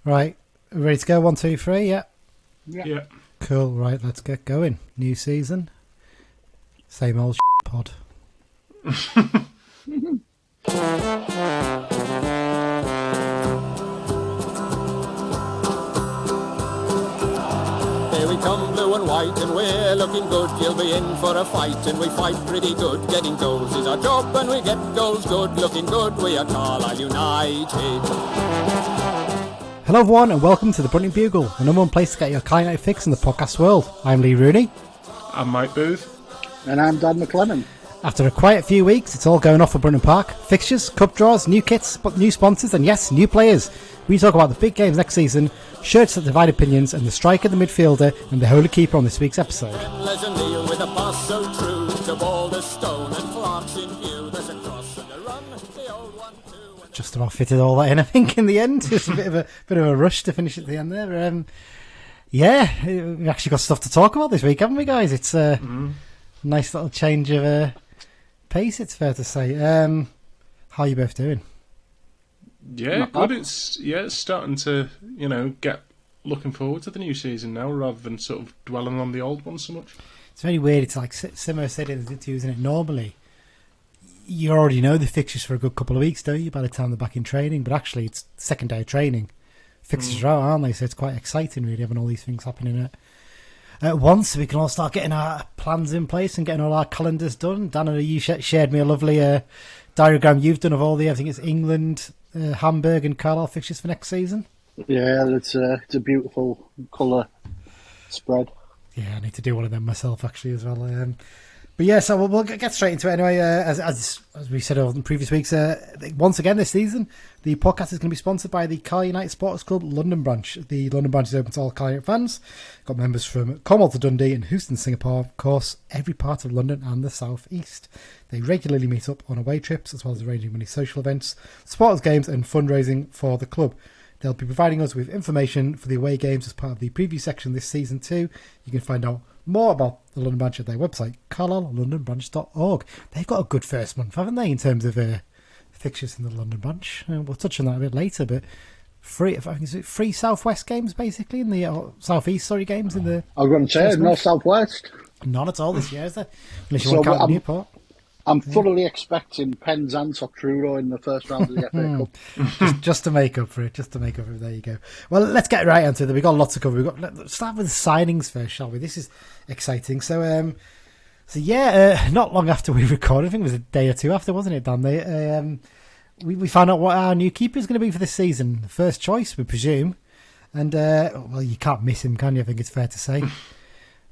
Right, ready to go? 1, 2, 3. Yeah. Yeah. Cool. Right, let's get going. New season. Same old pod. Here we come, blue and white, and we're looking good. You'll be in for a fight, and we fight pretty good. Getting goals is our job, and we get goals good. Looking good, we are Carlisle United. Hello everyone, and welcome to the Brunton Bugle, the number one place to get your Carlisle United fix in the podcast world. I'm Lee Rooney. I'm Mike Booth. And I'm Dan McLennan. After a quiet few weeks, it's all going off for Brunton Park. Fixtures, cup draws, new kits, new sponsors, and yes, new players. We talk about the big games next season, shirts that divide opinions, and the striker, the midfielder, and the holy keeper on this week's episode. With a pass so true to ball the stone and Clark's in view. There's a cross and a run. The old one too. Just about fitted all that in, I think, in the end. Just a bit of a rush to finish at the end there. Yeah, we've actually got stuff to talk about this week, haven't we, guys? It's a nice little change of pace, it's fair to say. How are you both doing? Yeah, good. It's starting to, get looking forward to the new season now rather than sort of dwelling on the old one so much. It's very weird. It's like Simmo said in the interview, isn't it? Normally, you already know the fixtures for a good couple of weeks, don't you, by the time they're back in training? But actually, it's second day of training. Fixtures are out, aren't they? So it's quite exciting, really, having all these things happening at once. So we can all start getting our plans in place and getting all our calendars done. Dan, I know you shared me a lovely diagram you've done of all I think it's England, Hamburg and Carlisle fixtures for next season. Yeah, it's a beautiful colour spread. Yeah, I need to do one of them myself actually as well. But yeah, so we'll get straight into it anyway. As we said in previous weeks, once again this season, the podcast is going to be sponsored by the Carlisle United Sports Club London branch. The London branch is open to all Carlisle United fans. Got members from Cornwall to Dundee and Houston, Singapore, of course, every part of London and the South East. They regularly meet up on away trips as well as arranging many social events, supporters games and fundraising for the club. They'll be providing us with information for the away games as part of the preview section this season too. You can find out more about the London branch at their website, carlisle.londonbranch.org. They've got a good first month, haven't they, in terms of fixtures in the London branch? We'll touch on that a bit later, but three Southwest games basically in the Southeast, games in the. I was going to say no Southwest. None at all this year, is there? Unless you want to count Newport. I'm thoroughly expecting Penzance or Truro in the first round of the FA Cup. just to make up for it. There you go. Well, let's get right into it. We've got lots to cover. Let's start with the signings first, shall we? This is exciting. So not long after we recorded, I think it was a day or two after, wasn't it, Dan? We found out what our new keeper is going to be for this season. First choice, we presume. And, you can't miss him, can you? I think it's fair to say.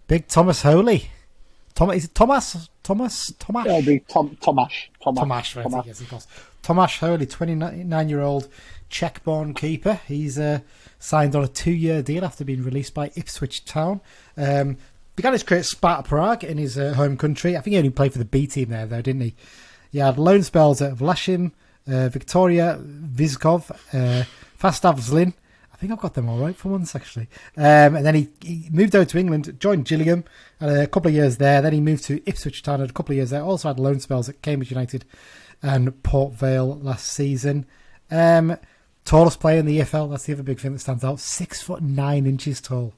Big Thomas Holy. Is it Thomas? It'll be Tomasz. Tomasz, right? Yes, of course. Tomasz Holy, 29-year-old Czech-born keeper. He's signed on a 2-year deal after being released by Ipswich Town. Began his career at Sparta Prague in his home country. I think he only played for the B team there, though, didn't he? He had loan spells at Vlašim, Victoria, Vyškov, Fastav Zlin. I think I've got them all right for once, actually. And then he moved over to England, joined Gillingham, had a couple of years there. Then he moved to Ipswich Town, had a couple of years there. Also had loan spells at Cambridge United and Port Vale last season. Tallest player in the EFL, that's the other big thing that stands out. 6'9" tall.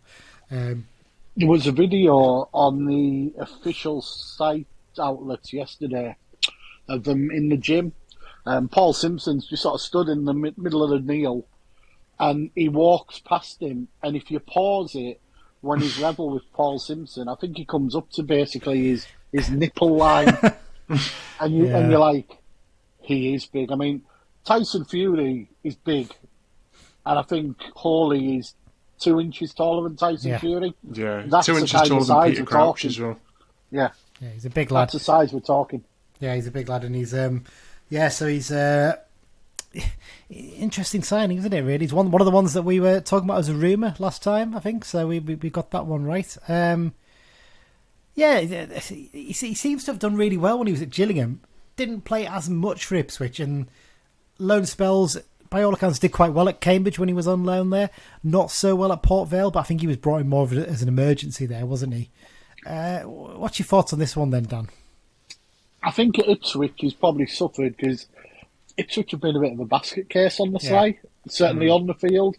There was a video on the official site outlets yesterday of them in the gym. Paul Simpson's just sort of stood in the middle of the kneel. And he walks past him, and if you pause it when he's level with Paul Simpson, I think he comes up to basically his nipple line, and you're like, he is big. I mean, Tyson Fury is big, and I think Hawley is 2 inches taller than Tyson Fury. Yeah, that's 2 inches taller than Peter Crouch as well. Yeah, he's a big lad. That's the size we're talking. Yeah, he's a big lad, and he's so he's. Interesting signing, isn't it? Really, he's one of the ones that we were talking about as a rumour last time, I think. So we got that one right. He seems to have done really well when he was at Gillingham. Didn't play as much for Ipswich, and loan spells, by all accounts, did quite well at Cambridge when he was on loan there. Not so well at Port Vale, but I think he was brought in more as an emergency there, wasn't he? What's your thoughts on this one then, Dan? I think at Ipswich he's probably suffered because Ipswich have been a bit of a basket case on the sly, certainly on the field.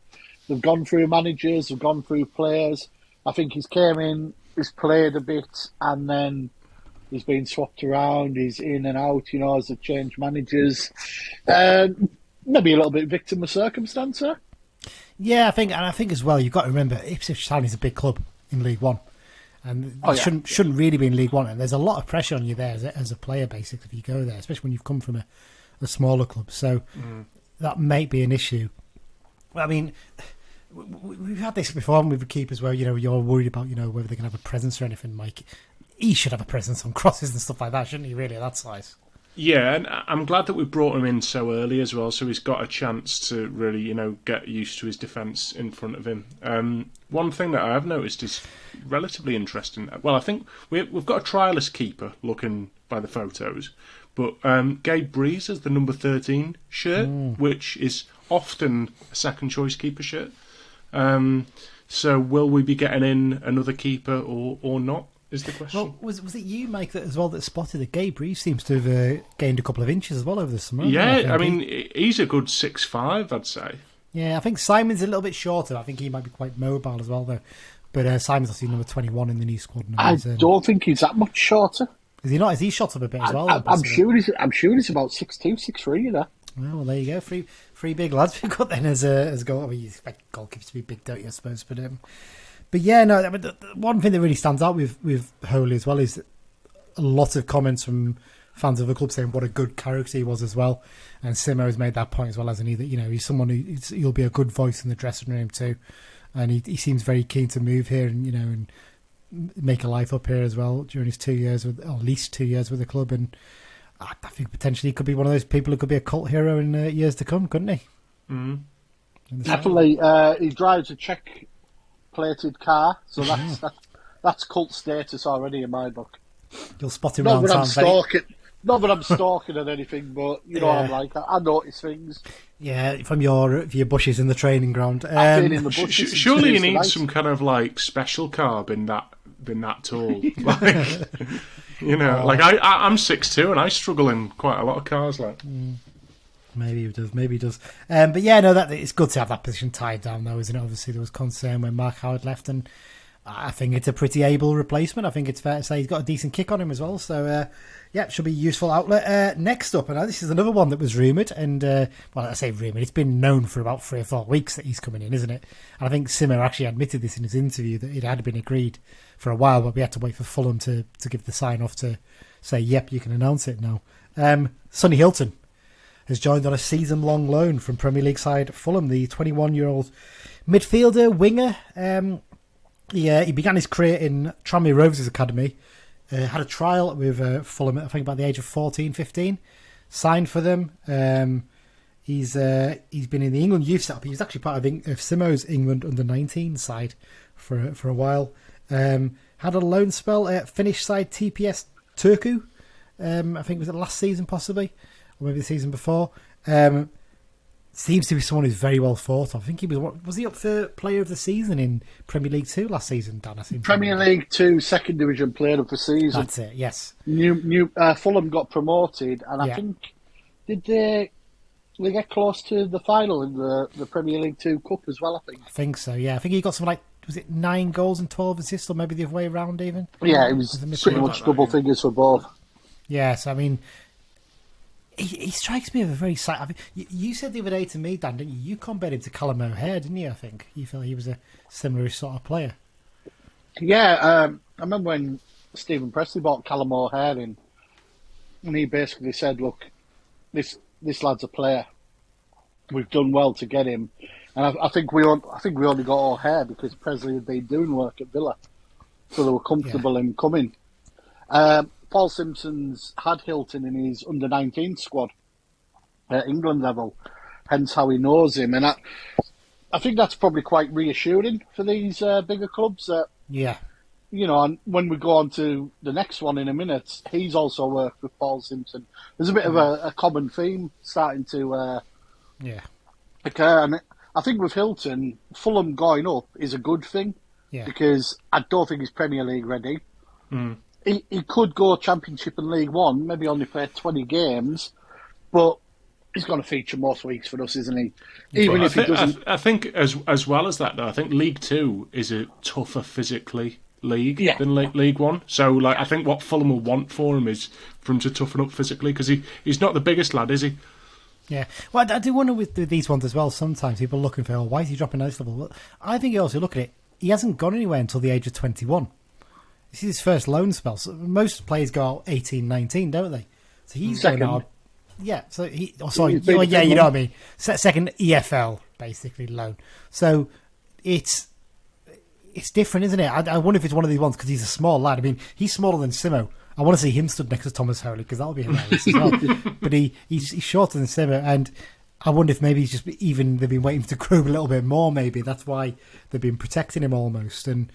They've gone through managers, they've gone through players. I think he's came in, he's played a bit, and then he's been swapped around. He's in and out, as they've changed managers. Maybe a little bit victim of circumstance, sir. Yeah, I think as well, you've got to remember Ipswich Town is a big club in League One, and shouldn't really be in League One. And there's a lot of pressure on you there as a player, basically, if you go there, especially when you've come from a smaller club. So that might be an issue. I mean, we've had this before with keepers where you're worried about whether they can have a presence or anything. Mike, he should have a presence on crosses and stuff like that, shouldn't he? Really, at that size. Yeah, and I'm glad that we brought him in so early as well, so he's got a chance to really, get used to his defence in front of him. One thing that I have noticed is relatively interesting. Well, I think we've got a trialist keeper looking by the photos, but Gabe Breeze has the number 13 shirt, which is often a second choice keeper shirt. So will we be getting in another keeper or not? Is the question. Well, was it you, Mike, that spotted that Gabe Reeves seems to have gained a couple of inches as well over the summer? Yeah, I mean, he's a good 6'5", I'd say. Yeah, I think Simon's a little bit shorter. I think he might be quite mobile as well, though. But Simon's obviously number 21 in the new squad now. I don't think he's that much shorter. Is he not? Is he shot up a bit as well? I'm sure he's about 6'2", 6'3", there. Well, there you go. Three big lads we've got then as goal. I mean, you expect goalkeepers to be big, don't you, I suppose? But yeah, no. I mean, the one thing that really stands out with Holy as well is a lot of comments from fans of the club saying what a good character he was as well. And Simmo has made that point as well, hasn't he? That he's someone he'll be a good voice in the dressing room too, and he seems very keen to move here and and make a life up here as well during his 2 years at least 2 years with the club. And I think potentially he could be one of those people who could be a cult hero in years to come, couldn't he? Mm-hmm. Definitely. He drives a Czech plated car, so that's cult status already in my book. You'll spot him around town. Not that I'm stalking or anything, but what I'm like. I notice things. Yeah, from your bushes in the training ground. I've been in the bushes. Surely you need some kind of special car been that tall. I'm 6'2" and I struggle in quite a lot of cars. Maybe he does. But yeah, no, that it's good to have that position tied down, though, isn't it? Obviously, there was concern when Mark Howard left, and I think it's a pretty able replacement. I think it's fair to say he's got a decent kick on him as well. So, it should be a useful outlet. Next up, and this is another one that was rumoured, and I say rumoured, it's been known for about 3 or 4 weeks that he's coming in, isn't it? And I think Simmo actually admitted this in his interview that it had been agreed for a while, but we had to wait for Fulham to give the sign off to say, yep, you can announce it now. Sonny Hilton has joined on a season-long loan from Premier League side Fulham, the 21-year-old midfielder, winger. He began his career in Tranmere Rovers Academy, had a trial with Fulham, I think about the age of 14, 15, signed for them. He's been in the England youth setup. He was actually part of Simmo's England under-19 side for a while. Had a loan spell at Finnish side TPS Turku, I think was it last season possibly, or maybe the season before. Seems to be someone who's very well thought of. I think he was he up for Player of the Season in Premier League 2 last season, Dan? Premier League 2 Second Division Player of the Season. That's it. Yes. Fulham got promoted, and I think did they get close to the final in the Premier League 2 Cup as well? I think so. Yeah, I think he got something was it 9 goals and 12 assists, or maybe the other way around even? Yeah, it was pretty much double figures for both. Yeah, so I mean. He strikes me as a very... you said the other day to me, Dan, didn't you? You compared him to Callum O'Hare, didn't you, I think? You felt he was a similar sort of player. Yeah, I remember when Stephen Presley bought Callum O'Hare in, and he basically said, look, this lad's a player. We've done well to get him. And I think we only got O'Hare because Presley had been doing work at Villa, so they were comfortable in coming. Paul Simpson's had Hilton in his under-19 squad at England level, hence how he knows him. And I think that's probably quite reassuring for these bigger clubs. And when we go on to the next one in a minute, he's also worked with Paul Simpson. There's a bit of a common theme starting to occur. And I think with Hilton, Fulham going up is a good thing because I don't think he's Premier League ready. Mm. He could go Championship and League One, maybe only play 20 games, but He's going to feature most weeks for us, isn't he? Even if he doesn't. I think as well as that, though, I think League Two is a tougher physically league than League One. So, like, I think what Fulham will want for him is for him to toughen up physically, because he's not the biggest lad, is he? Yeah. Well, I do wonder with these ones as well. Sometimes people are looking for, why is he dropping at this level? Well, I think you also look at it. He hasn't gone anywhere until the age of 21. This is his first loan spell. So most players go out 18, 19, don't they? So he's going out. Yeah, so you know what I mean. Second EFL, basically, loan. So it's different, isn't it? I wonder if it's one of these ones, because he's a small lad. I mean, he's smaller than Simmo. I want to see him stood next to Thomas Holy, because that'll be hilarious as well. But he's shorter than Simmo, and I wonder if maybe he's they've been waiting to grow a little bit more, maybe. That's why they've been protecting him almost. And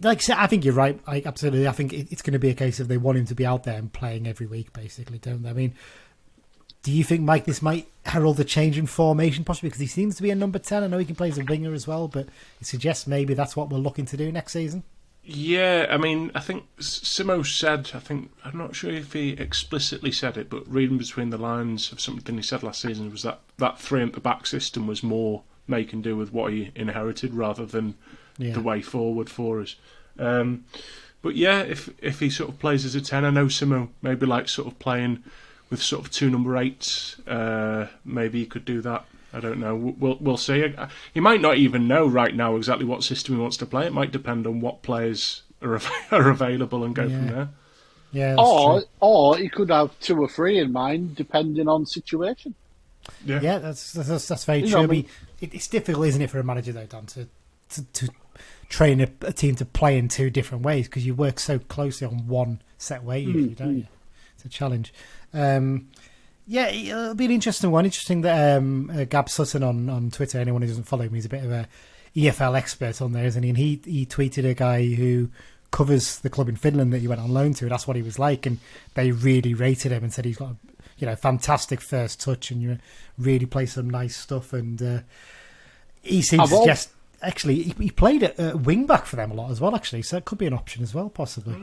like I said, I think you're right. I think it's going to be a case of they want him to be out there and playing every week, basically, don't they? I mean, do you think, Mike, this might herald a change in formation, possibly? Because he seems to be a number 10. I know he can play as a winger as well, but it suggests maybe that's what we're looking to do next season. Yeah, I mean, I think Simmo said, I'm not sure if he explicitly said it, but reading between the lines of something he said last season was that three at the back system was more make and do with what he inherited rather than the way forward for us. But yeah, if he sort of plays as a 10, I know Simmo maybe like sort of playing with sort of two number 8s, maybe he could do that. I don't know. We'll see. He might not even know right now exactly what system he wants to play. It might depend on what players are available and go from there. Yeah. Or he could have 2 or 3 in mind, depending on situation. Yeah, that's very true. I mean, it's difficult, isn't it, for a manager though, Dan, to train a team to play in 2 different ways, because you work so closely on one set way usually, don't you? It's a challenge. Yeah, it'll be an interesting one. Interesting that Gab Sutton on Twitter, anyone who doesn't follow him, he's a bit of a EFL expert on there, isn't he? And he tweeted a guy who covers the club in Finland that he went on loan to. That's what he was like, and they really rated him and said he's got a fantastic first touch and you really play some nice stuff. And he seems to suggest actually he played at wing back for them a lot as well. Actually, so it could be an option as well, possibly.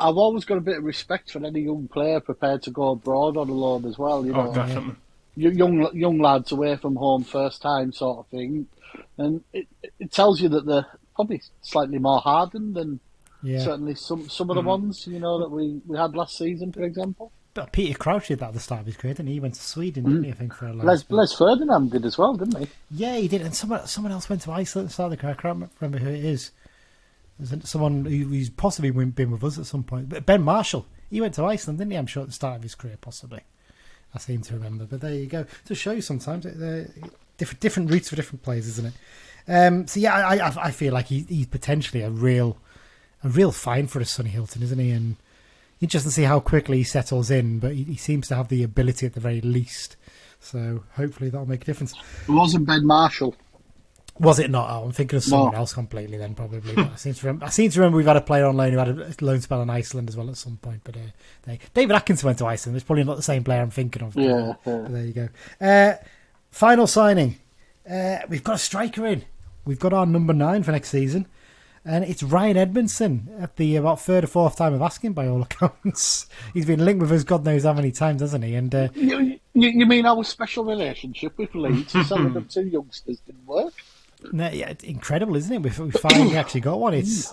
I've always got a bit of respect for any young player prepared to go abroad on a loan as well. You know, definitely. Young lads away from home, first time sort of thing, and it tells you that they're probably slightly more hardened than certainly some of the ones that we had last season, for example. But Peter Crouch did that at the start of his career, didn't he? He went to Sweden, didn't he? I think for a Les Ferdinand did as well, didn't he? Yeah, he did, and someone else went to Iceland at the start of the career. I can't remember who it is. There's someone who's possibly been with us at some point. But Ben Marshall, he went to Iceland, didn't he? I'm sure at the start of his career, possibly. I seem to remember. But there you go. To show you sometimes, different routes for different players, isn't it? So yeah, I feel like he's potentially a real find for a Sonny Hilton, isn't he? And interesting to see how quickly he settles in. But he seems to have the ability at the very least. So hopefully that'll make a difference. It wasn't Ben Marshall. Was it not? Oh, I'm thinking of someone else completely then, probably. But I seem to remember we've had a player on loan who had a loan spell in Iceland as well at some point. But David Atkinson went to Iceland. It's probably not the same player I'm thinking of. Yeah. But there you go. Final signing. We've got a striker in. We've got our number 9 for next season. And it's Ryan Edmondson at the about 3rd or 4th time of asking, by all accounts. He's been linked with us God knows how many times, hasn't he? And you mean our special relationship with Leeds for selling them 2 youngsters didn't work? No, yeah, it's incredible, isn't it? We finally actually got one. It's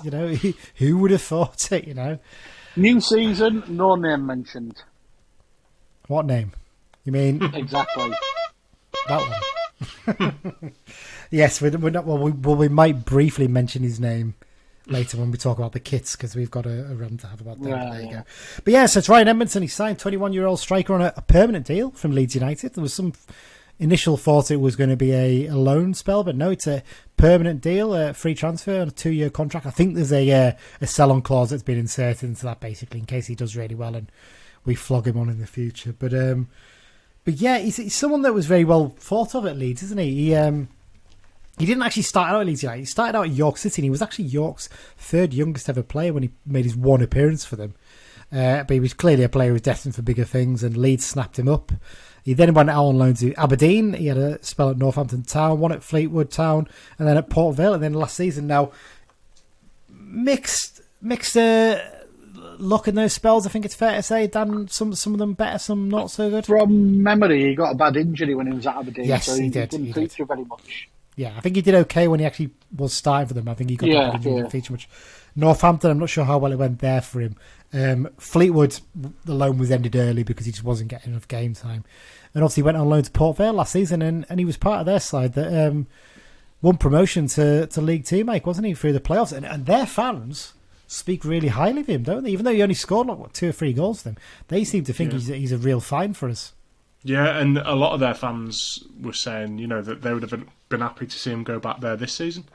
who would have thought it? New season, no name mentioned. What name? You mean exactly that one? Yes, we're not. Well, we might briefly mention his name later when we talk about the kits, because we've got a run to have about that. There you go. But yeah, so it's Ryan Edmondson. He signed 21-year-old striker on a permanent deal from Leeds United. There was some initial thought it was going to be a loan spell, but no, it's a permanent deal, a free transfer on a 2-year contract. I think there's a sell-on clause that's been inserted into that, basically, in case he does really well and we flog him on in the future. But yeah, he's someone that was very well thought of at Leeds, isn't he? He didn't actually start out at Leeds United. He started out at York City, and he was actually York's 3rd youngest ever player when he made his 1 appearance for them. But he was clearly a player who was destined for bigger things, and Leeds snapped him up. He then went out on loan to Aberdeen. He had a spell at Northampton Town, 1 at Fleetwood Town, and then at Port Vale. And then last season, now mixed luck in those spells, I think it's fair to say, Dan? Some of them better, some not so good? From memory, he got a bad injury when he was at Aberdeen, Yes, so he he did, didn't he did. feature very much. Yeah, I think he did okay when he actually was starting for them. I think he got that injury, didn't feature much. Northampton, I'm not sure how well it went there for him. Fleetwood, the loan was ended early because he just wasn't getting enough game time. And obviously he went on loan to Port Vale last season, and he was part of their side that won promotion to League Two, Mike, wasn't he, through the playoffs? And their fans speak really highly of him, don't they? Even though he only scored 2 or 3 goals for them, they seem to think he's a real find for us. Yeah, and a lot of their fans were saying, that they would have been happy to see him go back there this season.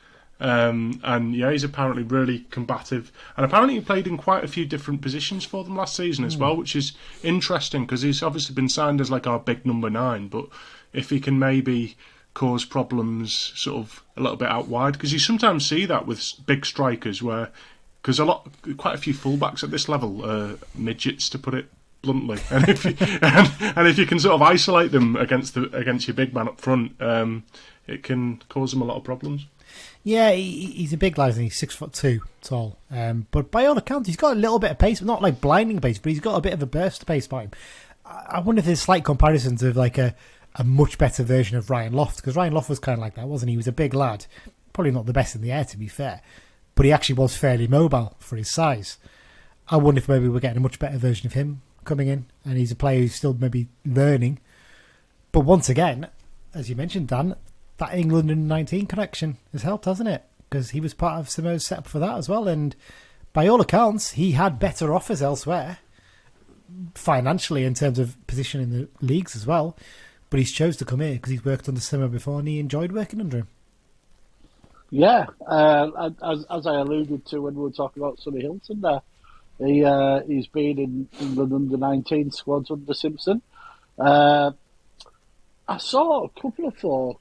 And he's apparently really combative. And apparently he played in quite a few different positions for them last season as well, which is interesting because he's obviously been signed as like our big number 9. But if he can maybe cause problems sort of a little bit out wide, because you sometimes see that with big strikers where, because quite a few fullbacks at this level are midgets, to put it bluntly, and if you can sort of isolate them against your big man up front, it can cause them a lot of problems. Yeah, he's a big lad, and he's 6'2" tall. But by all accounts, he's got a little bit of pace, not like blinding pace, but he's got a bit of a burst pace by him. I wonder if there's slight comparisons of like a much better version of Ryan Loft, because Ryan Loft was kind of like that, wasn't he? He was a big lad, probably not the best in the air, to be fair, but he actually was fairly mobile for his size. I wonder if maybe we're getting a much better version of him coming in, and he's a player who's still maybe learning. But once again, as you mentioned, Dan, that England and 19 connection has helped, hasn't it? Because he was part of Simmo's setup for that as well, and by all accounts, he had better offers elsewhere, financially in terms of position in the leagues as well, but he's chose to come here because he's worked under Simmo before and he enjoyed working under him. Yeah, as I alluded to when we were talking about Sonny Hilton there, he's been in England under 19 squads under Simpson. I saw a couple of folk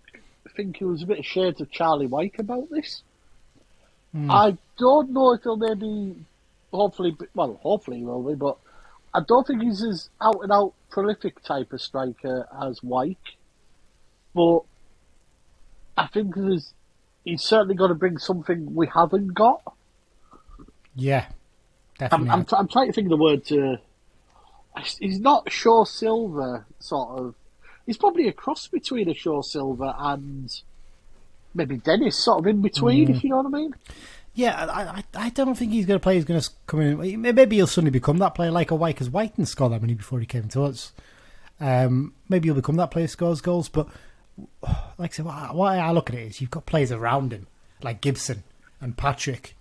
think he was a bit ashamed of Charlie Wyke about this. I don't know if he'll maybe, hopefully he will be, but I don't think he's as out and out prolific type of striker as Wyke. But I think he's certainly going to bring something we haven't got. Yeah, definitely. I'm trying to think of the word to. He's not Shaw Silver sort of. He's probably a cross between a Shaw Silver and maybe Dennis, sort of in between, if you know what I mean. Yeah, I don't think he's going to play. He's going to come in. Maybe he'll suddenly become that player like a Wyke, because Wyke didn't score that many before he came to us. Maybe he'll become that player who scores goals. But like I said, what I look at it is you've got players around him like Gibson and Patrick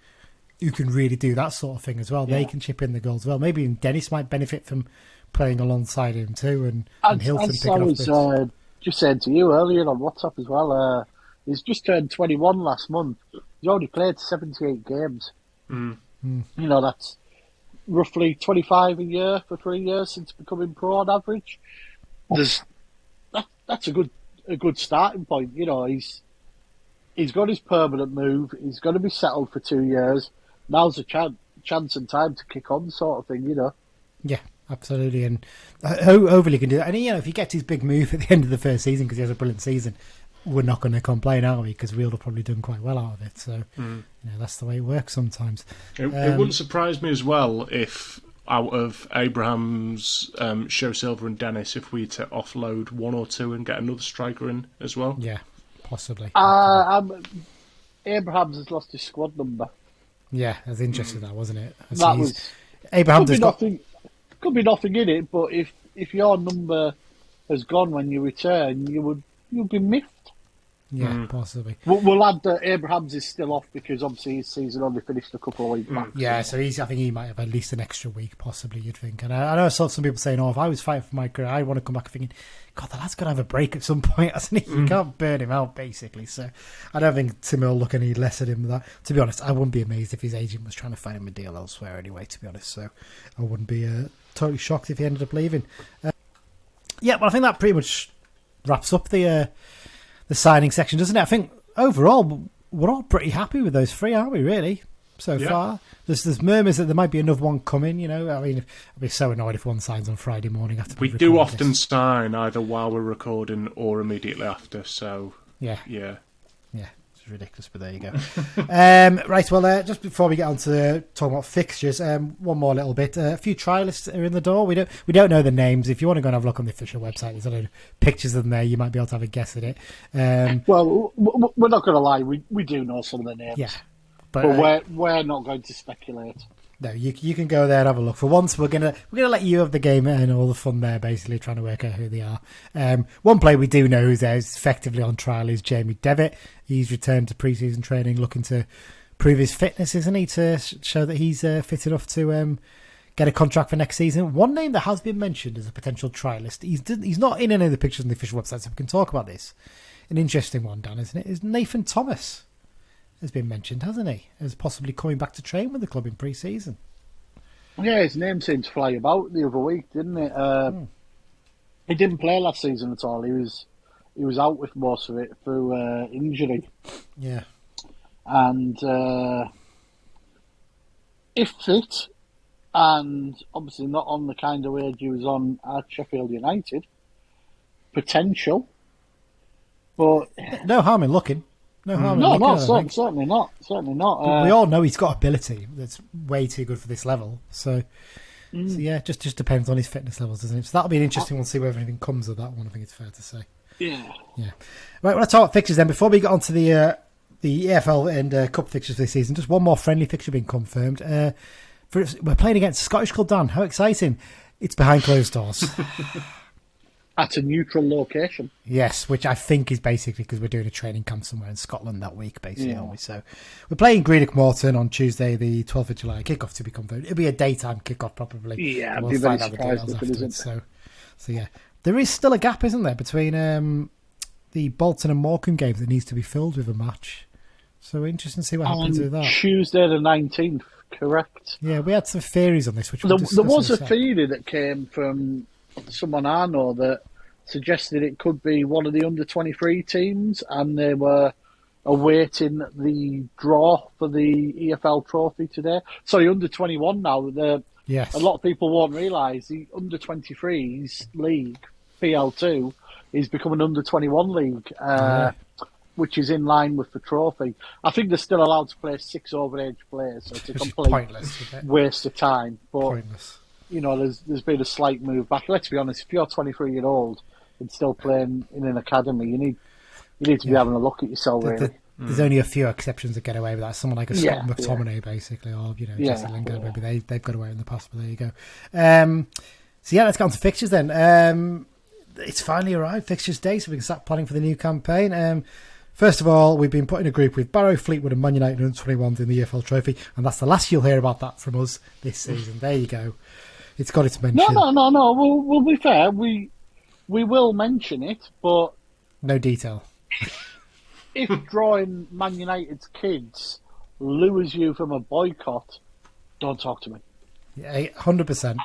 who can really do that sort of thing as well. Yeah. They can chip in the goals as well. Maybe Dennis might benefit from playing alongside him too, and Hilton picking up bits. I was just saying to you earlier on WhatsApp as well, he's just turned 21 last month. He's already played 78 games. That's roughly 25 a year for 3 years since becoming pro on average. That's a good starting point. He's got his permanent move. He's going to be settled for 2 years. Now's a chance and time to kick on, sort of thing. Yeah, absolutely. And hopefully he can do that. And if he gets his big move at the end of the first season because he has a brilliant season, we're not going to complain, are we? Because we'll have probably done quite well out of it. So that's the way it works sometimes. It wouldn't surprise me as well if out of Abraham's, Show Silver and Dennis, if we to offload one or two and get another striker in as well. Yeah, possibly. Abrahams has lost his squad number. Yeah, I was interested in that, wasn't it? That was Abraham could be nothing in it, but if your number has gone when you return, you'll be miffed. Yeah, possibly. We'll add that Abrahams is still off because obviously his season only finished a couple of weeks back. Yeah, so I think he might have at least an extra week, possibly, you'd think. And I know I saw some people saying, if I was fighting for my career, I want to come back thinking, God, the lad's got to have a break at some point, hasn't he? You can't burn him out, basically. So I don't think Tim will look any less at him than that. To be honest, I wouldn't be amazed if his agent was trying to find him a deal elsewhere anyway, to be honest. So I wouldn't be totally shocked if he ended up leaving. But I think that pretty much wraps up the signing section, doesn't it? I think overall we're all pretty happy with those three, aren't we, really, so far? There's murmurs that there might be another one coming, I mean, I'd be so annoyed if one signs on Friday morning after we do often sign either while we're recording or immediately after, so yeah, it's is ridiculous, but there you go. Right, well, just before we get on to talking about fixtures, one more little bit. A few trialists are in the door. We don't know the names. If you want to go and have a look on the official website, there's a load of pictures of them there. You might be able to have a guess at it. Well, we're not going to lie. We do know some of the names. Yeah. But we're not going to speculate. No, you can go there and have a look. For once, we're gonna let you have the game and all the fun there, basically trying to work out who they are. One player we do know who's there is effectively on trial is Jamie Devitt. He's returned to pre-season training, looking to prove his fitness, isn't he, to show that he's fit enough to get a contract for next season. One name that has been mentioned as a potential trialist, he's not in any of the pictures on the official website, so we can talk about this. An interesting one, Dan, isn't it? Is Nathan Thomas. Has been mentioned, hasn't he? As possibly coming back to train with the club in pre-season. Yeah, his name seemed to fly about the other week, didn't it? He didn't play last season at all. He was out with most of it through injury. Yeah. And if fit, and obviously not on the kind of wage he was on at Sheffield United, potential. But no harm in looking. Certainly not. Certainly not. We all know he's got ability that's way too good for this level. So yeah, just depends on his fitness levels, doesn't it? So that'll be an interesting one to see whether anything comes of that one, I think it's fair to say. Yeah. Right, let's talk about fixtures then. Before we get on to the EFL and Cup fixtures for this season, just one more friendly fixture being confirmed. We're playing against a Scottish club, Dan. How exciting. It's behind closed doors. At a neutral location. Yes, which I think is basically because we're doing a training camp somewhere in Scotland that week, basically, aren't we? So we're playing Greenock Morton on Tuesday, the 12th of July. Kickoff to be confirmed. It'll be a daytime kickoff, probably. Yeah, I'd be very surprised if it isn't. So yeah. There is still a gap, isn't there, between the Bolton and Morecambe games that needs to be filled with a match. So interesting to see what happens with that. Tuesday the 19th, correct? Yeah, we had some theories on this. Which there was a theory that came from someone I know that suggested it could be one of the under-23 teams, and they were awaiting the draw for the EFL trophy today. Sorry, under-21 now. Yes. A lot of people won't realise the under-23s league, PL2, is becoming an under-21 league, which is in line with the trophy. I think they're still allowed to play 6 overage players, so it's a complete waste of time. But pointless. You know, there's been a slight move back. Let's be honest, if you're 23-year-old and still playing in an academy, you need to be having a look at yourself, really. There's only a few exceptions that get away with that. Someone like a Scott McTominay, basically, or Jesse Lingard, maybe they've got away in the past, but there you go. So yeah, let's get on to fixtures then. It's finally arrived, fixtures day, so we can start planning for the new campaign. First of all, we've been put in a group with Barrow, Fleetwood and Man United under 21s in the EFL Trophy, and that's the last you'll hear about that from us this season. There you go. It's got its mention. No. We'll be fair. We will mention it, but no detail. If drawing Man United's kids lures you from a boycott, don't talk to me. Yeah, 100%.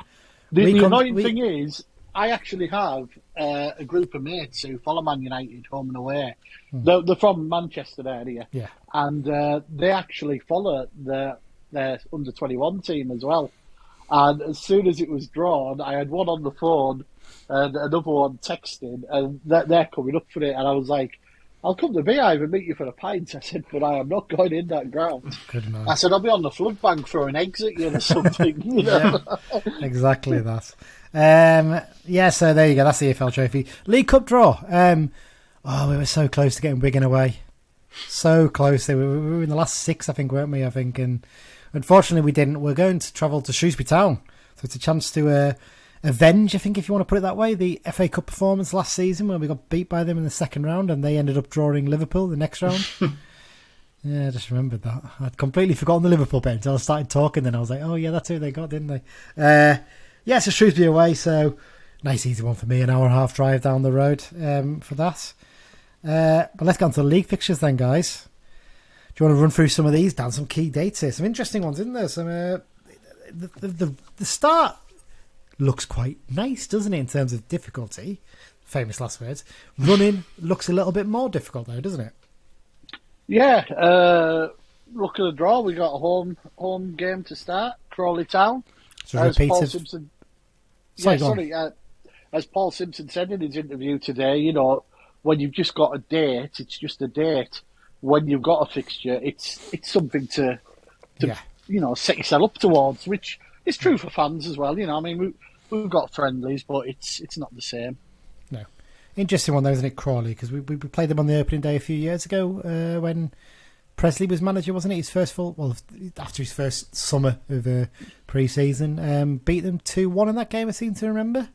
The annoying thing is, I actually have a group of mates who follow Man United home and away. They're from Manchester area, and they actually follow their under-21 team as well. And as soon as it was drawn, I had one on the phone and another one texting, and they're coming up for it. And I was like, I'll come to Beehive and meet you for a pint. I said, but I am not going in that ground. Good man. I said, I'll be on the flood bank throwing eggs at you or something. You know? Exactly that. So there you go. That's the EFL Trophy. League Cup draw. We were so close to getting Wigan away. So close. We were in the last 6, I think, weren't we? And unfortunately, we didn't. We're going to travel to Shrewsbury Town. So it's a chance to avenge, I think, if you want to put it that way, the FA Cup performance last season where we got beat by them in the second round and they ended up drawing Liverpool the next round. Yeah, I just remembered that. I'd completely forgotten the Liverpool bit until I started talking. Then I was like, oh, yeah, that's who they got, didn't they? So Shrewsbury away. So nice, easy one for me. An hour and a half drive down the road for that. But let's get on to the league fixtures then, guys. Do you want to run through some of these, Dan? Some key dates here. Some interesting ones, isn't there? Some the start looks quite nice, doesn't it, in terms of difficulty? Famous last words. Running looks a little bit more difficult, though, doesn't it? Yeah. Look at the draw. We got a home game to start. Crawley Town. So repeated. Paul Simpson. As Paul Simpson said in his interview today, you know, when you've just got a date, it's just a date. when you've got a fixture, it's something to Yeah. set yourself up towards, which is true for fans as well. I mean, we've got friendlies, but it's not the same. No. Interesting one, though, isn't it, Crawley? Because we played them on the opening day a few years ago when Presley was manager, wasn't it? After his first summer of pre-season. Beat them 2-1 in that game, I seem to remember.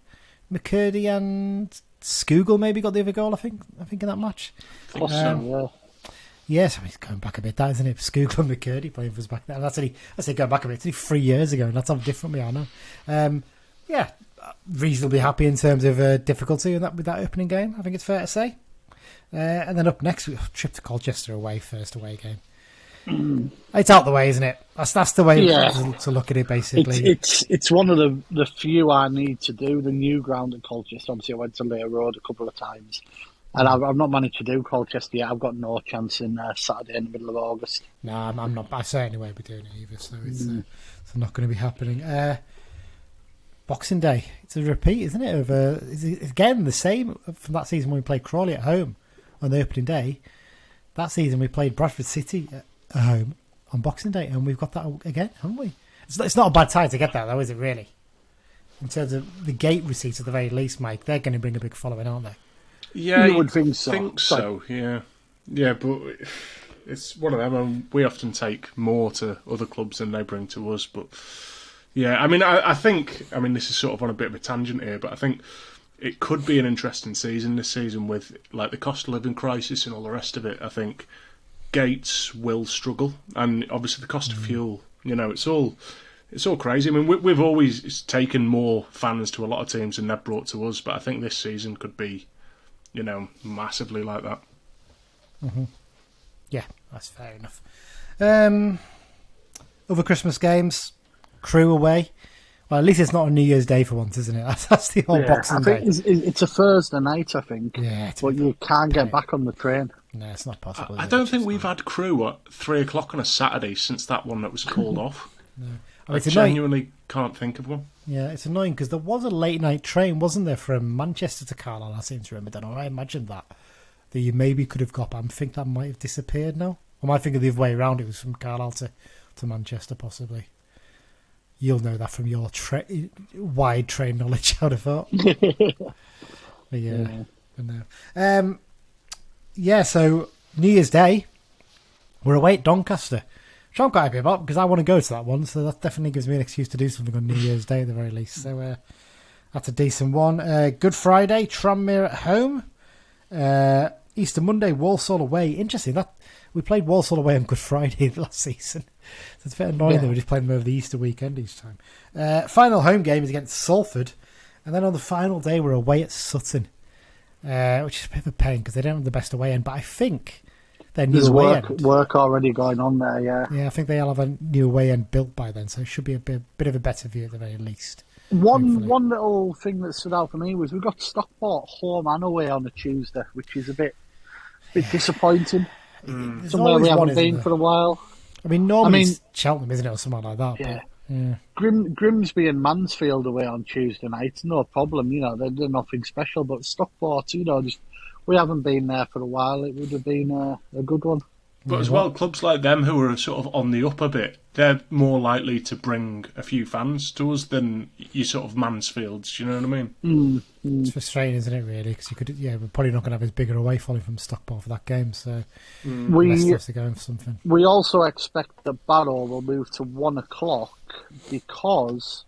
McCurdy and Skugel maybe got the other goal, I think in that match. Yeah. Yes, I mean, it's going back a bit, that, isn't it? Skugel and McCurdy playing for us back then. I say going back a bit, it's only 3 years ago, and that's how different we are now. Yeah, reasonably happy in terms of difficulty with that opening game, I think it's fair to say. And then up next, we trip to Colchester away, first away game. It's out the way, isn't it? That's the way to look at it, basically. It's one of the few I need to do. The new ground at Colchester. Obviously, I went to Leigh Road a couple of times, and I've not managed to do Colchester yet. I've got no chance in Saturday in the middle of August. No, I'm not. I certainly won't be doing it either, so it's not going to be happening. Boxing Day, it's a repeat, isn't it? Again, the same from that season when we played Crawley at home on the opening day. That season we played Bradford City at home on Boxing Day, and we've got that again, haven't we? It's not a bad time to get that, though, is it, really? In terms of the gate receipts, at the very least, Mike, they're going to bring a big following, aren't they? Yeah, you would think so. Yeah. Yeah, but it's one of them, and we often take more to other clubs than they bring to us, but... Yeah, I mean, I think this is sort of on a bit of a tangent here, but I think it could be an interesting season this season with like the cost of living crisis and all the rest of it. I think gates will struggle, and obviously the cost of fuel. It's all crazy. I mean, we've always taken more fans to a lot of teams than they've brought to us, but I think this season could be, massively like that. Mm-hmm. Yeah, that's fair enough. Other Christmas games. Crew away. Well, at least it's not on New Year's Day for once, isn't it? That's the whole Boxing Day. It's a Thursday night, I think. Yeah, but you can't get back on the train. No, it's not possible. I don't think we've had Crew at 3:00 on a Saturday since that one that was called off. No. I genuinely can't think of one. Yeah, it's annoying because there was a late night train, wasn't there, from Manchester to Carlisle? I seem to remember that. I imagined that you maybe could have got, but I think that might have disappeared now. I might think of the other way around. It was from Carlisle to Manchester, possibly. You'll know that from your wide train knowledge, I'd have thought. But no. So New Year's Day, we're away at Doncaster, which I'm quite happy about because I want to go to that one. So that definitely gives me an excuse to do something on New Year's Day at the very least. So that's a decent one. Good Friday, Tranmere at home. Easter Monday, Walsall away. Interesting that we played Walsall away on Good Friday last season. So it's a bit annoying that we're just playing them over the Easter weekend each time. Final home game is against Salford. And then on the final day, we're away at Sutton, which is a bit of a pain because they don't have the best away end. But I think their new away end... work already going on there, yeah. Yeah, I think they'll have a new away end built by then. So it should be a bit of a better view at the very least. One little thing that stood out for me was we got Stockport home and away on a Tuesday, which is a bit disappointing. Somewhere we haven't been for a while. I mean, normally it's Cheltenham, isn't it, or something like that? Yeah. But, yeah. Grimsby and Mansfield away on Tuesday night, no problem. They're nothing special. But Stockport, we haven't been there for a while. It would have been a good one. But as well, clubs like them who are sort of on the up a bit, they're more likely to bring a few fans to us than your sort of Mansfields. You know what I mean? It's frustrating, isn't it? Really, because we're probably not going to have as bigger away following from Stockport for that game. So less stuff to go in for something. We also expect that Barrow will move to 1:00 because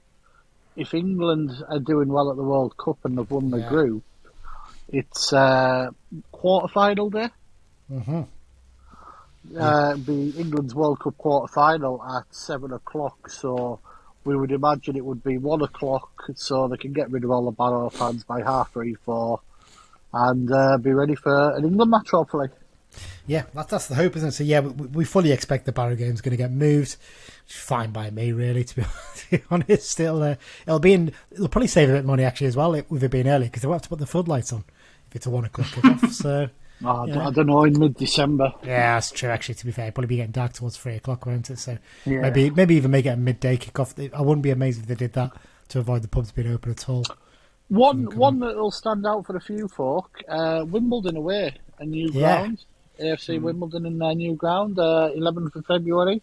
if England are doing well at the World Cup and they've won the group, it's quarter-final day. Mm-hmm. Be England's World Cup quarter-final at 7:00, so we would imagine it would be 1:00, so they can get rid of all the Barrow fans by 3:30, and be ready for an England match, hopefully. Yeah, that's the hope, isn't it? So yeah, we fully expect the Barrow game's going to get moved. Which is fine by me, really, to be honest. They'll probably save a bit of money actually as well with it being early because they won't have to put the floodlights on if it's a 1:00 kickoff. So. I don't know, in mid-December. Yeah, that's true, actually, to be fair. It'll probably be getting dark towards 3:00, won't it? So maybe even make it a midday kick-off. I wouldn't be amazed if they did that to avoid the pubs being open at all. One that will stand out for a few folk, Wimbledon away, a new ground. AFC Wimbledon in their new ground, 11th of February.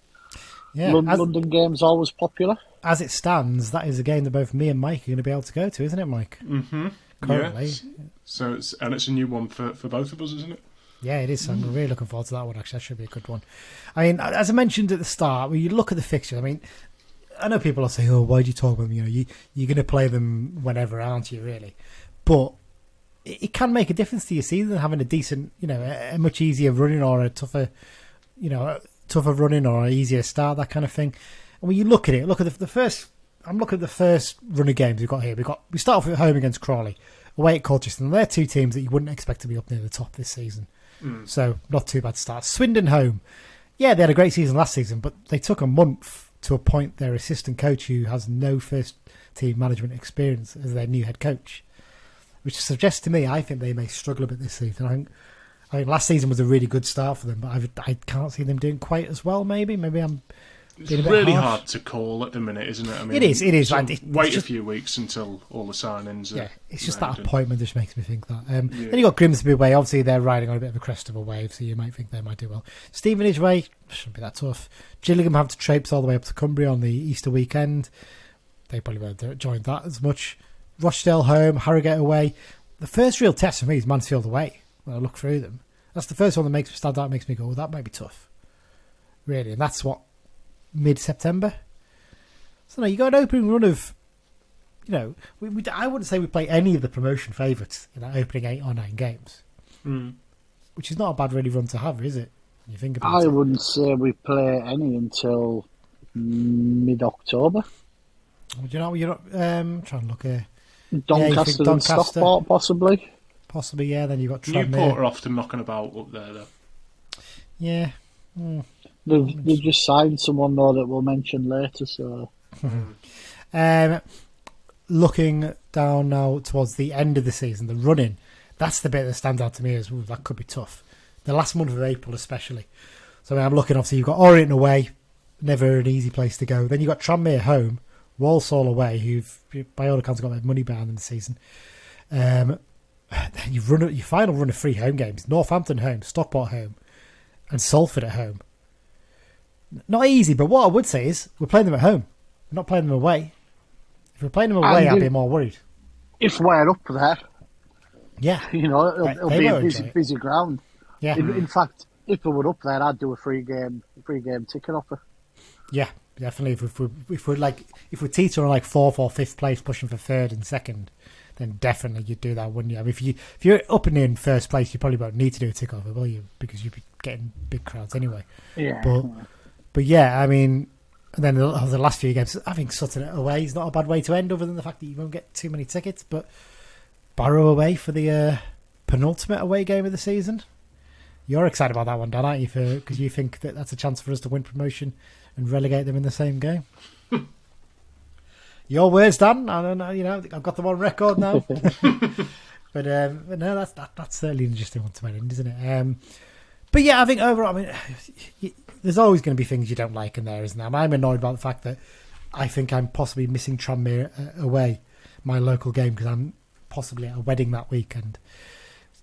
Yeah, London game's always popular. As it stands, that is a game that both me and Mike are going to be able to go to, isn't it, Mike? Mm-hmm. Currently. Yes. So it's a new one for both of us, isn't it? Yeah, it is. So I'm really looking forward to that one, actually. That should be a good one. I mean, as I mentioned at the start, when you look at the fixture, I mean, I know people are saying, oh, why do you talk about them? You're going to play them whenever, aren't you, really? But it can make a difference to your season, having a decent, a much easier running or a tougher running or an easier start, that kind of thing. And when you look at it, look at the first. I'm looking at the first run of games we've got here. We start off at home against Crawley, away at Colchester. And they're two teams that you wouldn't expect to be up near the top this season. So not too bad start. Swindon home. Yeah, they had a great season last season, but they took a month to appoint their assistant coach who has no first team management experience as their new head coach, which suggests to me I think they may struggle a bit this season. I think last season was a really good start for them, but I can't see them doing quite as well. Maybe I'm. It's really hard to call at the minute, isn't it? I mean, it is. So Right? Wait a few weeks until all the signings. Yeah, it's just that made appointment which makes me think that. Then you got Grimsby away. Obviously, they're riding on a bit of a crest of a wave, so you might think they might do well. Stevenage way shouldn't be that tough. Gillingham have to traipse all the way up to Cumbria on the Easter weekend. They probably won't join that as much. Rochdale home, Harrogate away. The first real test for me is Mansfield away. When I look through them, that's the first one that makes me stand out. Makes me go, that might be tough, really. And that's what. Mid-September. So you got an opening run of, I wouldn't say we play any of the promotion favourites in that opening 8 or 9 games, which is not a bad really run to have, is it? When you think about it. I wouldn't say we play any until mid-October. Well, you're not trying to look here. Doncaster and Stockport, possibly. Possibly, yeah. Then you've got Newport are often knocking about up there, though. Yeah. They've just signed someone though that we'll mention later. So, looking down now towards the end of the season, the running, that's the bit that stands out to me as well. That could be tough. The last month of April, especially. So I'm looking. Obviously, you've got Orient away, never an easy place to go. Then you've got Tranmere home, Walsall away, who've by all accounts got their money behind them this season. Then you've run your final run of 3 home games: Northampton home, Stockport home, and Salford at home. Not easy, but what I would say is we're playing them at home. We're not playing them away. If we're playing them away, I'd be more worried. If we're up there, yeah, it'll be a busy ground. Yeah. In fact, if we were up there, I'd do a free game ticket offer. Yeah, definitely. If we're teetering on like 4th or 5th place, pushing for 3rd and 2nd, then definitely you'd do that, wouldn't you? I mean, if you're up and in 1st place, you probably won't need to do a ticket offer, will you? Because you'd be getting big crowds anyway. Yeah. But yeah, I mean, and then the last few games, I think Sutton away is not a bad way to end, other than the fact that you won't get too many tickets. But Barrow away for the penultimate away game of the season. You're excited about that one, Dan, aren't you? Because you think that that's a chance for us to win promotion and relegate them in the same game. Your words, Dan. I don't know. I've got them on record now. but no, that's certainly an interesting one to end, isn't it? But yeah, I think overall, I mean, there's always going to be things you don't like in there, isn't there? I'm annoyed about the fact that I think I'm possibly missing Tranmere away, my local game, because I'm possibly at a wedding that weekend.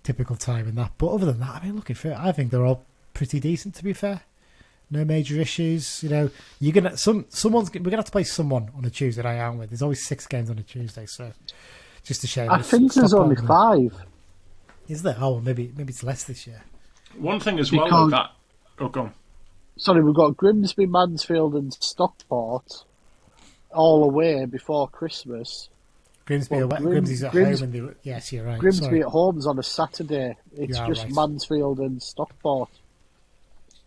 Typical time in that. But other than that, I mean, looking through it, I think they're all pretty decent, to be fair. No major issues. You're gonna we're gonna have to play someone on a Tuesday night, aren't we? There's always 6 games on a Tuesday, so just a shame. I think there's only 5. Is there? Oh, maybe it's less this year. One thing as well with that. Oh, go on. Sorry, we've got Grimsby, Mansfield, and Stockport all away before Christmas. Grimsby's at home. Yes, you're right. Grimsby at home's on a Saturday. It's just right. Mansfield and Stockport.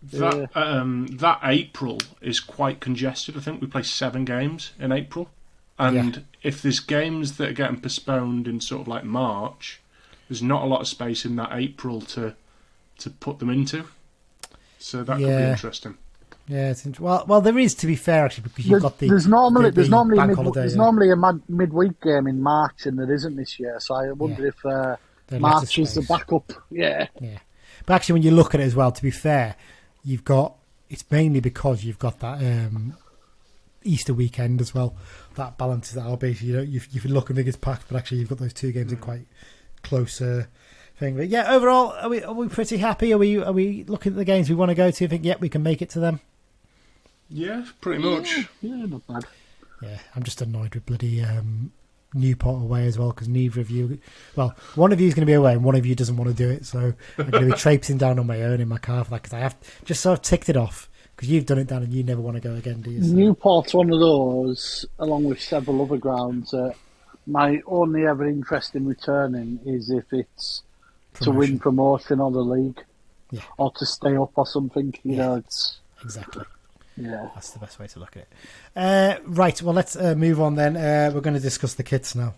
That April is quite congested. I think we play 7 games in April, and if there's games that are getting postponed in sort of like March, there's not a lot of space in that April to put them into. So that could be interesting. Yeah, it's well, there is, to be fair, actually, because you've got there's normally a midweek game in March, and there isn't this year. So I wonder if March is the backup. Yeah. But actually, when you look at it as well, to be fair, it's mainly because you've got that Easter weekend as well. That balances that out. Basically, you look and think it's packed, but actually you've got those 2 games in quite close thing. But yeah, overall, are we pretty happy? Are we looking at the games we want to go to? Think, we can make it to them. Yeah, pretty much. Yeah, not bad. Yeah, I'm just annoyed with bloody Newport away as well, because neither of you... Well, one of you is going to be away and one of you doesn't want to do it, so I'm going to be traipsing down on my own in my car for that, because I have just sort of ticked it off, because you've done it, Dan, and you never want to go again, do you? So. Newport's one of those, along with several other grounds, my only ever interest in returning is if it's to win promotion or the league, or to stay up or something. You know, it's exactly. Yeah, that's the best way to look at it. Right, well, let's move on then. We're going to discuss the kits now.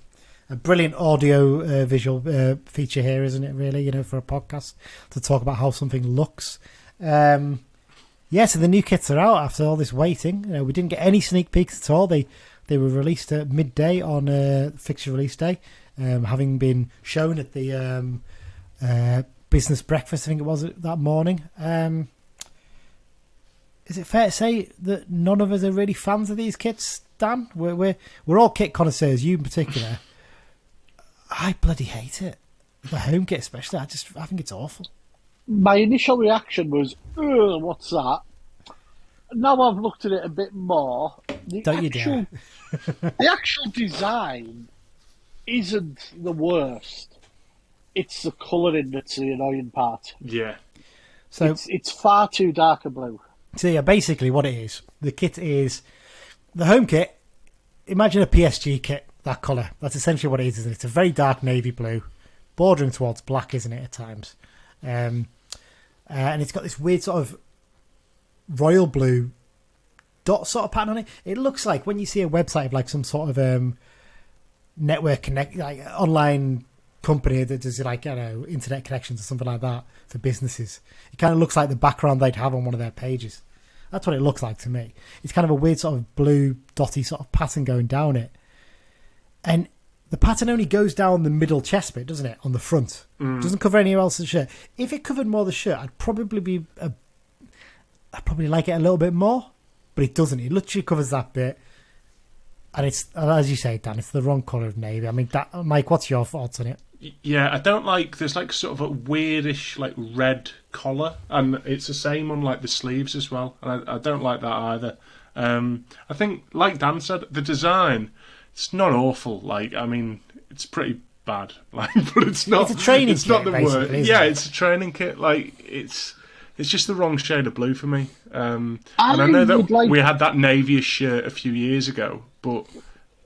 A brilliant audio visual feature here, isn't it? Really, for a podcast to talk about how something looks. So the new kits are out after all this waiting. We didn't get any sneak peeks at all. They were released at midday on fixture release day, having been shown at the business breakfast, I think it was, that morning. Is it fair to say that none of us are really fans of these kits, Dan? We're all kit connoisseurs, you in particular. I bloody hate it. The home kit especially. I think it's awful. My initial reaction was, "Ugh, what's that?" Now I've looked at it a bit more. The actual design isn't the worst. It's the colouring that's the annoying part. Yeah. So it's far too dark a blue. So yeah, basically what it is, the kit is the home kit. Imagine a PSG kit, that colour. That's essentially what it is, isn't it? It's a very dark navy blue, bordering towards black, isn't it, at times? And it's got this weird sort of royal blue dot sort of pattern on it. It looks like when you see a website of like some sort of network connect, like online company that does like, internet connections or something like that for businesses. It kind of looks like the background they'd have on one of their pages. That's what it looks like to me. It's kind of a weird sort of blue dotty sort of pattern going down it. And the pattern only goes down the middle chest bit, doesn't it? On the front. It doesn't cover anywhere else of the shirt. If it covered more of the shirt, I'd probably like it a little bit more, but it doesn't. It literally covers that bit. And it's, as you say, Dan, it's the wrong colour of navy. I mean, Mike, what's your thoughts on it? Yeah, I don't like. There's like sort of a weirdish like red collar, and it's the same on like the sleeves as well. And I don't like that either. I think, like Dan said, the design, it's not awful. Like, I mean, it's pretty bad. Like, but it's not. It's a training kit. It's not the word. Yeah, it's a training kit. Like, it's just the wrong shade of blue for me. And I know that we had that navy shirt a few years ago, but.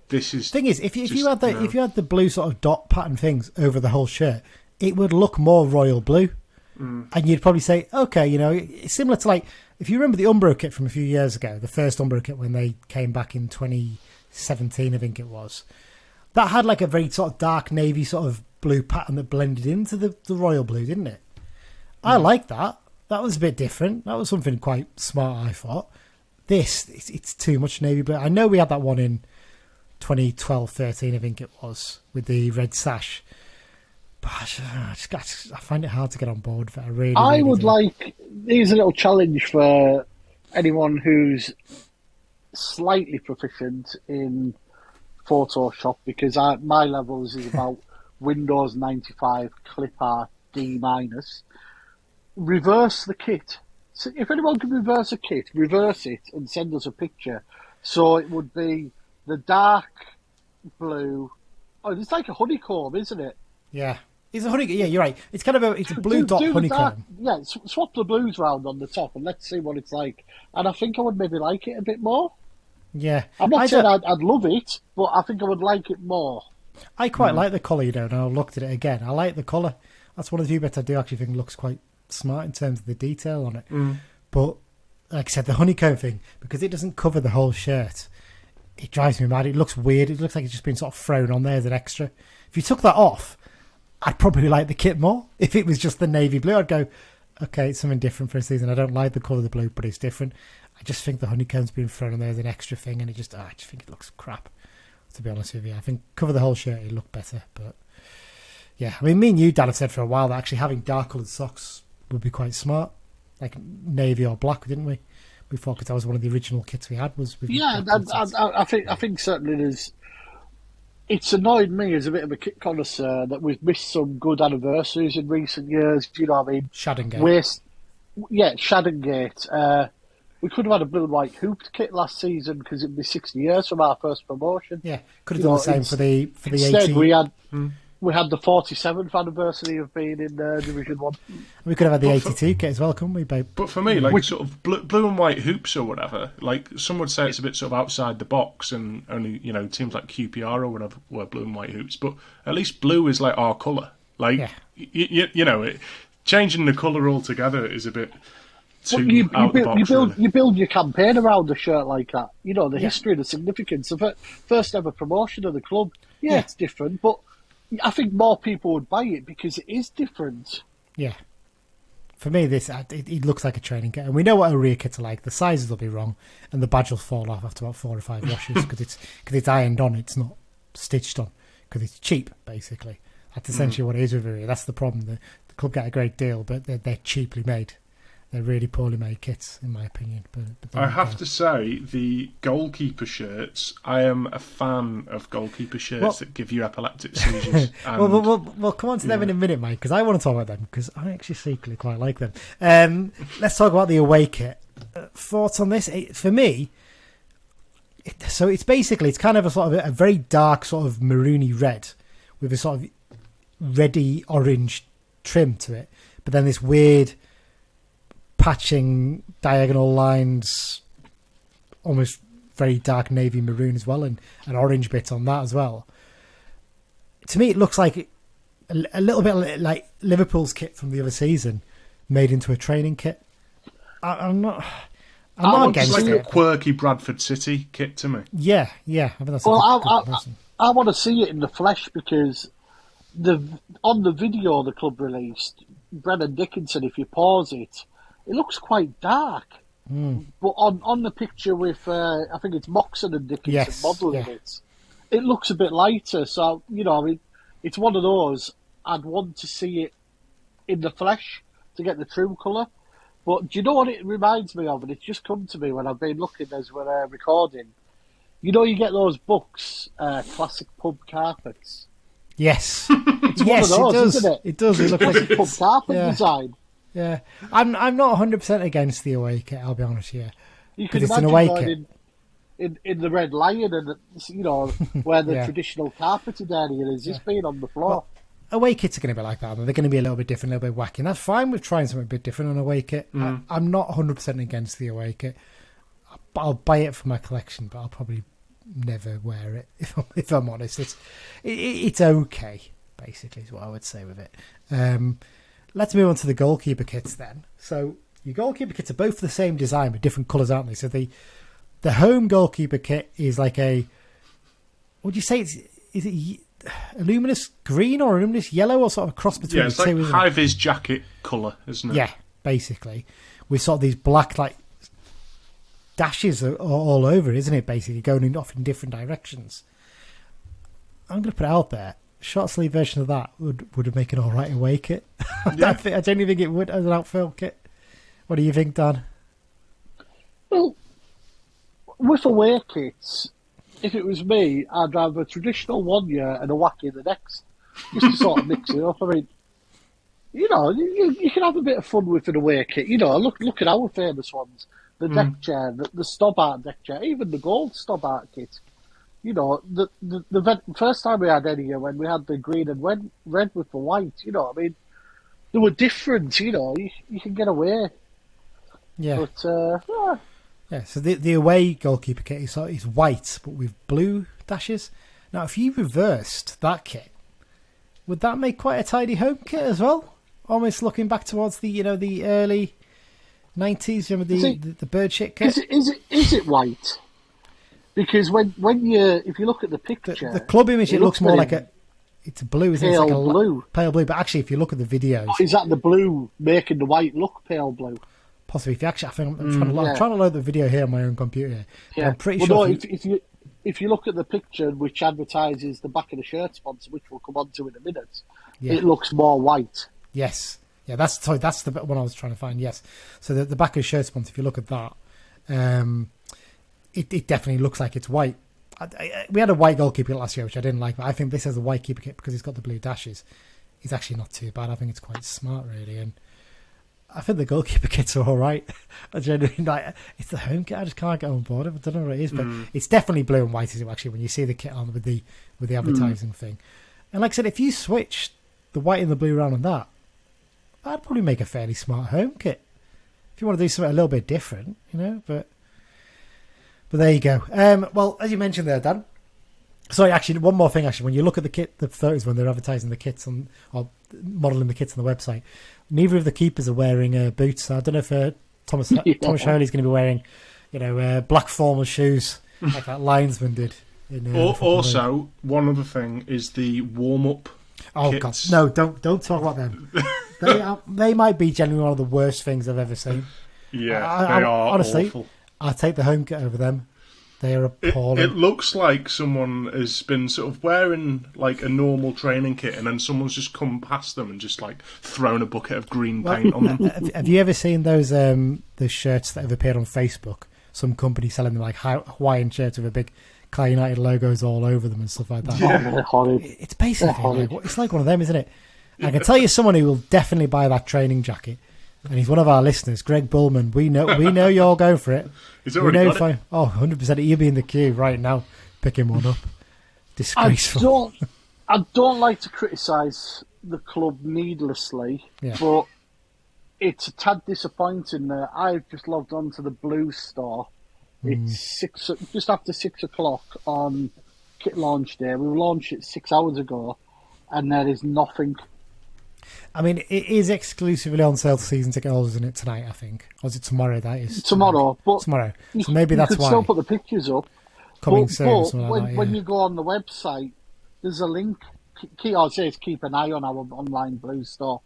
This is thing is, if you had the blue sort of dot pattern things over the whole shirt, it would look more royal blue, and you'd probably say, okay, it's similar to like if you remember the Umbro kit from a few years ago, the first Umbro kit when they came back in 2017, I think it was. That had like a very sort of dark navy sort of blue pattern that blended into the royal blue, didn't it? I like that. That was a bit different. That was something quite smart, I thought. It's too much navy blue. I know we had that one in 2012-13, I think it was, with the red sash. But I find it hard to get on board for it. I would like... Here's a little challenge for anyone who's slightly proficient in Photoshop, because my levels is about Windows 95 clip art D-. Reverse the kit. So if anyone can reverse a kit, reverse it and send us a picture. So it would be the dark blue. Oh, it's like a honeycomb, isn't it? Yeah, it's a honeycomb. Yeah, you're right. It's kind of a blue dot honeycomb. Swap the blues round on the top and let's see what it's like. And I think I would maybe like it a bit more. Yeah, I'm not saying I'd love it, but I think I would like it more. I quite like the colour, and I looked at it again. I like the colour. That's one of the few bits I do actually think looks quite smart in terms of the detail on it. But like I said, the honeycomb thing, because it doesn't cover the whole shirt, it drives me mad. It looks weird. It looks like it's just been sort of thrown on there as an extra. If you took that off, I'd probably like the kit more. If it was just the navy blue, I'd go, okay, it's something different for a season. I don't like the colour of the blue, but it's different. I just think the honeycomb's been thrown on there as an extra thing, and I just think it looks crap, to be honest with you. I think cover the whole shirt, it'd look better. But yeah, I mean, me and you, Dan, have said for a while that actually having dark coloured socks would be quite smart, like navy or black, didn't we? We thought, because that was one of the original kits we had. I think certainly there's it's annoyed me as a bit of a kit connoisseur that we've missed some good anniversaries in recent years. Do you know what I mean? Shadowgate. Shadowgate. We could have had a blue and white hooped kit last season because it'd be 60 years from our first promotion. Yeah, could have done the same for the instead 80. We had the 47th anniversary of being in Division 1. We could have had the 82 kit as well, couldn't we, babe? But for me, like sort of blue and white hoops or whatever, like some would say it's a bit sort of outside the box, and only teams like QPR or whatever wear blue and white hoops. But at least blue is like our colour. Like changing the colour altogether is a bit too out the box. You build your campaign around a shirt like that. The history, the significance of it. First ever promotion of the club. Yeah, it's different, but I think more people would buy it because it is different. Yeah. For me, it looks like a training kit. And we know what a rear kits are like. The sizes will be wrong, and the badge will fall off after about 4 or 5 washes because it's ironed on. It's not stitched on because it's cheap, basically. That's essentially what it is with a rear. That's the problem. The club get a great deal, but they're cheaply made. They're really poorly made kits, in my opinion. But I have to say, the goalkeeper shirts, I am a fan of goalkeeper shirts that give you epileptic seizures. And, we'll come on to them in a minute, mate, because I want to talk about them, because I actually secretly quite like them. Let's talk about the away kit. Thoughts on this? For me, so it's kind of a sort of a very dark sort of maroony red with a sort of reddy orange trim to it, but then this weird patching diagonal lines, almost very dark navy maroon as well, and an orange bit on that as well. To me, it looks like a little bit like Liverpool's kit from the other season, made into a training kit. I'm not against it. It's like it. a quirky Bradford City kit to me. Yeah. I think that's I want to see it in the flesh because on the video the club released, Brennan Dickinson, if you pause it looks quite dark. But on the picture with, I think it's Moxon and Dickinson modelling it looks a bit lighter. So, it's one of those, I'd want to see it in the flesh to get the true colour. But do you know what it reminds me of? And it's just come to me when I've been looking as we're recording. You get those books, Classic Pub Carpets. Yes. It's one of those, it does. Isn't it? It does. It looks like pub carpet design. Yeah, I'm not 100% against the away kit. I'll be honest here. You can imagine going in the Red Lion and where the traditional carpeted area is, just being on the floor. Well, away kits are going to be like that. They're going to be a little bit different, a little bit wacky. And that's fine with trying something a bit different on away kit. I'm not 100% against the away kit. I'll buy it for my collection, but I'll probably never wear it if I'm honest. It's okay, basically, is what I would say with it. Let's move on to the goalkeeper kits then. So your goalkeeper kits are both the same design but different colours, aren't they? So the home goalkeeper kit is like a, would you say is it a luminous green or a luminous yellow or sort of a cross between the two? Yeah, it's like high-vis jacket colour, isn't it? Yeah, basically. With sort of these black like dashes all over it, isn't it? Basically going off in different directions. I'm going to put it out there. Short sleeve version of that would make an alright away kit. Yeah. I genuinely think it would as an outfield kit. What do you think, Dan? Well, with away kits, if it was me, I'd have a traditional one year and a wacky the next, just to sort of mix it up. I mean, you can have a bit of fun with an away kit. Look at our famous ones: the deck chair, the Stobart deck chair, even the gold Stobart kit. The first time we had any, when we had the green and red with the white, I mean, they were different, you can get away. Yeah. But, yeah, so the away goalkeeper kit is white, but with blue dashes. Now, if you reversed that kit, would that make quite a tidy home kit as well? Almost looking back towards the early 90s, remember the bird shit kit? Is it white? Because if you look at the picture, the club image, it looks more like it's blue, isn't it? It's like blue. Pale blue. But actually, if you look at the videos, is that the blue making the white look pale blue? Possibly. If you actually, I think I'm trying to load the video here on my own computer. Yeah. I'm pretty sure. No, if you look at the picture which advertises the back of the shirt sponsor, which we'll come on to in a minute, it looks more white. Yes. Yeah, that's the one I was trying to find. Yes. So the back of the shirt sponsor, if you look at that, it definitely looks like it's white. we had a white goalkeeper last year, which I didn't like, but I think this has a white keeper kit because he's got the blue dashes. He's actually not too bad. I think it's quite smart, really, and I think the goalkeeper kits are all right. I genuinely like it's the home kit. I just can't get on board. I don't know what it is, but it's definitely blue and white. Is it actually when you see the kit on with the advertising thing? And like I said, if you switch the white and the blue around on that, that'd probably make a fairly smart home kit. If you want to do something a little bit different, but there you go. Well, as you mentioned there, Dan. Sorry, actually, one more thing. Actually, when you look at the kit, the photos when they're advertising the kits or modelling the kits on the website, neither of the keepers are wearing boots. I don't know if Thomas Hurley's going to be wearing, black formal shoes like that linesman did. Also, one other thing is the warm up. Oh kits. God, no! Don't talk about them. They might be genuinely one of the worst things I've ever seen. Yeah, they are honestly awful. I'll take the home kit over them. They are appalling. It looks like someone has been sort of wearing like a normal training kit, and then someone's just come past them and just like thrown a bucket of green paint on them. Have you ever seen those shirts that have appeared on Facebook? Some company selling them like Hawaiian shirts with a big Car United logos all over them and stuff like that. Yeah. It's basically it's like one of them, isn't it? I can tell you someone who will definitely buy that training jacket, and he's one of our listeners, Greg Bullman. We know you're going for it. He's already got it. 100%. He'll be in the queue right now, picking one up. Disgraceful. I don't like to criticise the club needlessly, but it's a tad disappointing that I've just logged on to the Blue store. It's just after 6 o'clock on kit launch day. We launched it 6 hours ago, and there is nothing. I mean, it is exclusively on sale to season ticket holders, isn't it, tonight, I think? Or is it tomorrow? That is tomorrow. But tomorrow. So maybe that's why. You could still put the pictures up. Coming soon. But when you go on the website, there's a link. I'll say it's keep an eye on our online Blue store.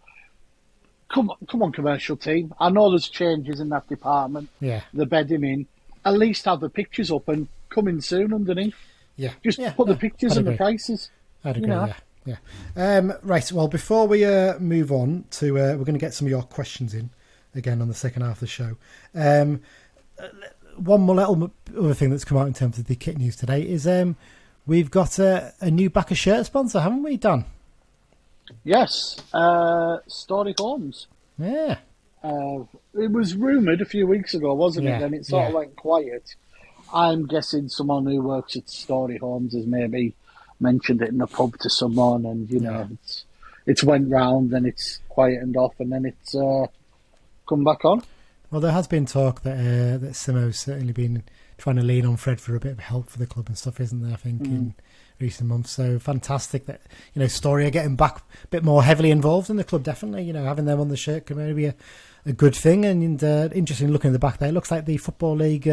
Come on, commercial team. I know there's changes in that department. Yeah. The bedding in. At least have the pictures up and coming soon underneath. Yeah. Just put the pictures and the prices. I'd agree, yeah. Right, well, before we move on to... we're going to get some of your questions in, again, on the second half of the show. One more little other thing that's come out in terms of the kit news today is we've got a new backer shirt sponsor, haven't we, Dan? Yes. Story Homes. Yeah. It was rumoured a few weeks ago, wasn't it? And it sort of went quiet. I'm guessing someone who works at Story Homes has maybe mentioned it in the pub to someone, and it's went round and it's quietened off, and then it's come back on. Well, there has been talk that Simmo's certainly been trying to lean on Fred for a bit of help for the club and stuff, isn't there? I think in recent months. So fantastic that Story are getting back a bit more heavily involved in the club. Definitely, having them on the shirt can maybe be a good thing. And interesting looking at the back there. It looks like the Football League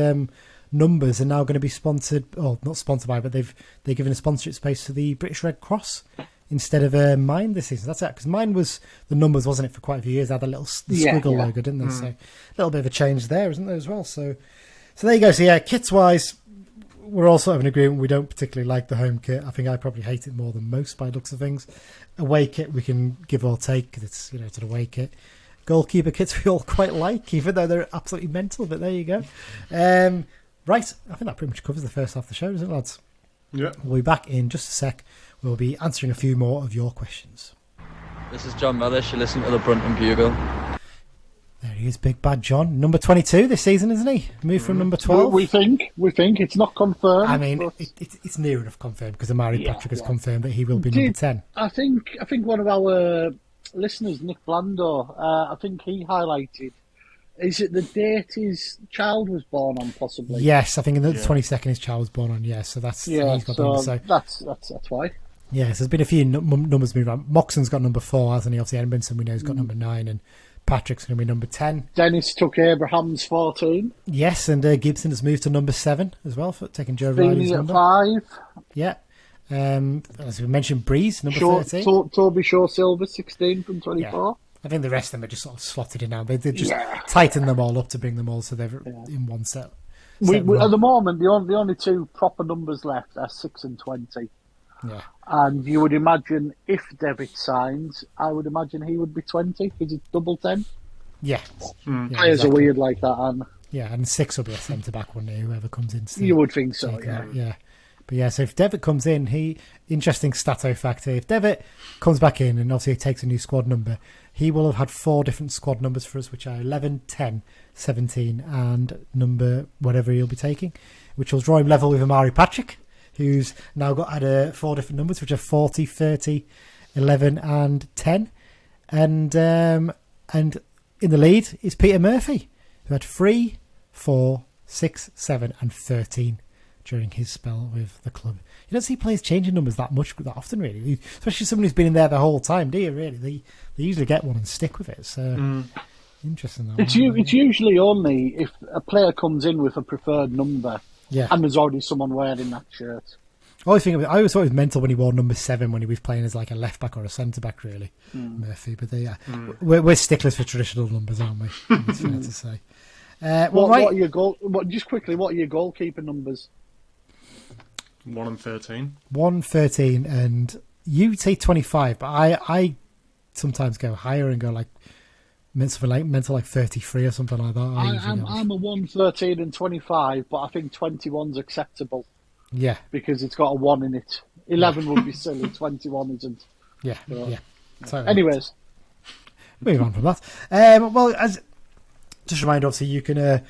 numbers are now going to be sponsored, or not sponsored by, but they're given a sponsorship space to the British Red Cross instead of mine this season. That's it, because mine was the numbers, wasn't it, for quite a few years? They had the squiggle logo, didn't they? So a little bit of a change there, isn't there, as well? So there you go. So yeah, kits wise, we're all sort of in agreement. We don't particularly like the home kit. I think I probably hate it more than most by the looks of things. Away kit we can give or take because it's it's an away kit. Goalkeeper kits we all quite like, even though they're absolutely mental. But there you go. Right, I think that pretty much covers the first half of the show, doesn't it, lads? Yeah. We'll be back in just a sec. We'll be answering a few more of your questions. This is John Mellish. You're listening to the Brunton Bugle. There he is, Big Bad John. Number 22 this season, isn't he? Moved from number 12. We think. It's not confirmed. I mean, it's near enough confirmed because Amari Patrick has confirmed that he will be number 10. I think one of our listeners, Nick Blando, I think he highlighted, is it the date his child was born on, possibly? Yes, I think the 22nd his child was born on, so that's... he's got that's why. Yes, there's been a few numbers moved around. Moxon's got number 4, hasn't he? Obviously, Edmondson, we know, has got number 9, and Patrick's going to be number 10. Dennis took Abraham's 14. Yes, and Gibson has moved to number 7 as well, for taking Joe Riley's number. 5. Yeah. As we mentioned, Breeze, number 13. Toby Shaw Silver, 16 from 24. Yeah. I think the rest of them are just sort of slotted in now. They just tighten them all up to bring them all so they're in one set. At the moment, the only 2 proper numbers left are 6 and 20. Yeah. And you would imagine if Devitt signs, I would imagine he would be 20. Is it double 10? Yeah. Players are weird like that, and and 6 will be a centre back one day, whoever comes in. You would think so, Yeah. But yeah, so if Devitt comes in, interesting stato fact here. If Devitt comes back in and obviously he takes a new squad number, he will have had 4 different squad numbers for us, which are 11, 10, 17, and number whatever he'll be taking, which will draw him level with Amari Patrick, who's now had 4 different numbers, which are 40, 30, 11, and 10. And in the lead is Peter Murphy, who had 3, 4, 6, 7, and 13 during his spell with the club. You don't see players changing numbers that often, really. Especially someone who's been in there the whole time, do you, really? They usually get one and stick with it. So, interesting. It's usually only if a player comes in with a preferred number and there's already someone wearing that shirt. I always thought it was mental when he wore number 7 when he was playing as like a left back or a centre back, really, Murphy. But we're sticklers for traditional numbers, aren't we? It's fair to say. What are your just quickly? What are your goalkeeper numbers? 1 and 13. 1, 13, and you say 25, but I sometimes go higher and go like mental like 33 or something like that. I'm a 1, 13, and 25, but I think 21's acceptable. Yeah, because it's got a 1 in it. 11 would be silly. 21 isn't. Yeah, yeah. Totally. Anyways, moving on from that. Well, just a reminder, obviously, you can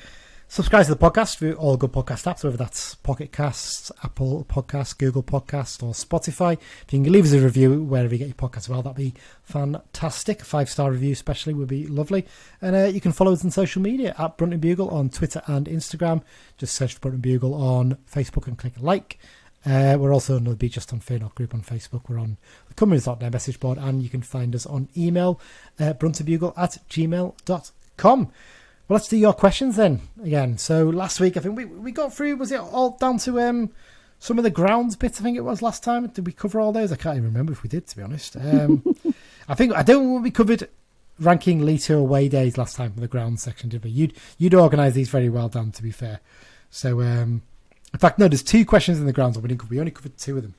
subscribe to the podcast through all good podcast apps, whether that's Pocket Casts, Apple Podcasts, Google Podcasts, or Spotify. If you can leave us a review wherever you get your podcasts as well, that'd be fantastic. 5-star review especially would be lovely. And you can follow us on social media at Brunton Bugle on Twitter and Instagram. Just search for Brunton Bugle on Facebook and click like. We're also on the Be Just on Fair Not group on Facebook. We're on the Cummins.net message board, and you can find us on email, bruntonbugle@gmail.com. Well, let's do your questions then again. So last week, I think we got through, was it all down to some of the grounds bits, I think it was last time? Did we cover all those? I can't even remember if we did, to be honest. I don't think we covered ranking League 2 away days last time for the ground section, did we? You'd organised these very well, Dan, to be fair. So, in fact, no, there's 2 questions in the grounds. We only covered 2 of them.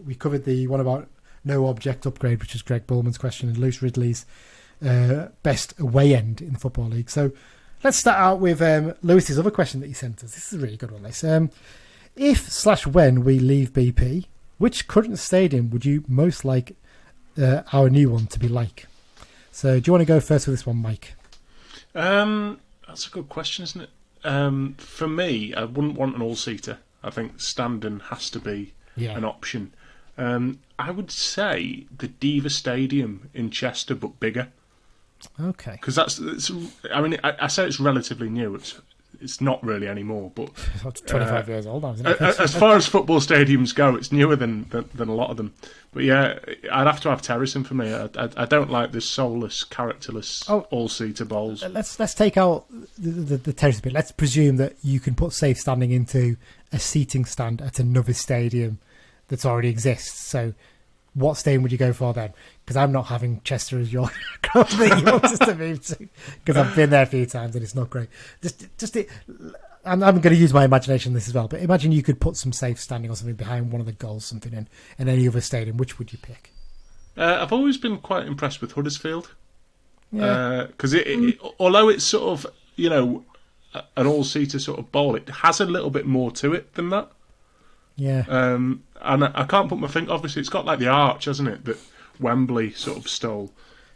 We covered the one about no object upgrade, which is Greg Bullman's question, and Lewis Ridley's best away end in the Football League. So, let's start out with Lewis's other question that he sent us. This is a really good one, this. If/when we leave BP, which current stadium would you most like our new one to be like? So do you want to go first with this one, Mike? That's a good question, isn't it? For me, I wouldn't want an all-seater. I think standing has to be an option. I would say the Diva Stadium in Chester, but bigger. Okay. Because I say it's relatively new. It's not really anymore, but it's 25 years old now, isn't it? As far as football stadiums go, it's newer than a lot of them. But yeah, I'd have to have terracing for me. I don't like this soulless, characterless all-seater bowls. Let's take out the terrace bit. Let's presume that you can put safe standing into a seating stand at another stadium that already exists. So what stadium would you go for then? Because I'm not having Chester as your club that you want us to move to, because I've been there a few times and it's not great. I'm going to use my imagination on this as well, but imagine you could put some safe standing or something behind one of the goals, something in any other stadium. Which would you pick? I've always been quite impressed with Huddersfield. Because although it's sort of, an all-seater sort of bowl, it has a little bit more to it than that. Yeah. And I can't put my finger. Obviously, it's got like the arch, hasn't it, that Wembley sort of stole.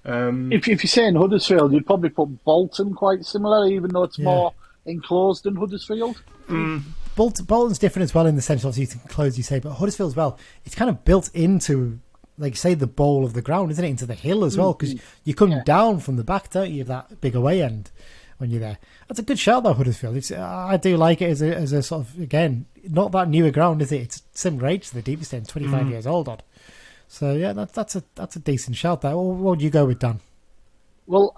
If you're saying Huddersfield, you'd probably put Bolton quite similar, even though it's more enclosed than Huddersfield. Bolton's different as well in the sense, obviously, it's enclosed, you say, but Huddersfield as well, it's kind of built into, like, say, the bowl of the ground, isn't it, into the hill as well, because you come down from the back, don't you, of that big away end when you're there. That's a good shout, though, Huddersfield. I do like it as a sort of, again, not that newer ground, is it? It's similar age to the Deepest Stadium, 25 years old, odd. So, yeah, that's a decent shout there. What would you go with, Dan? Well,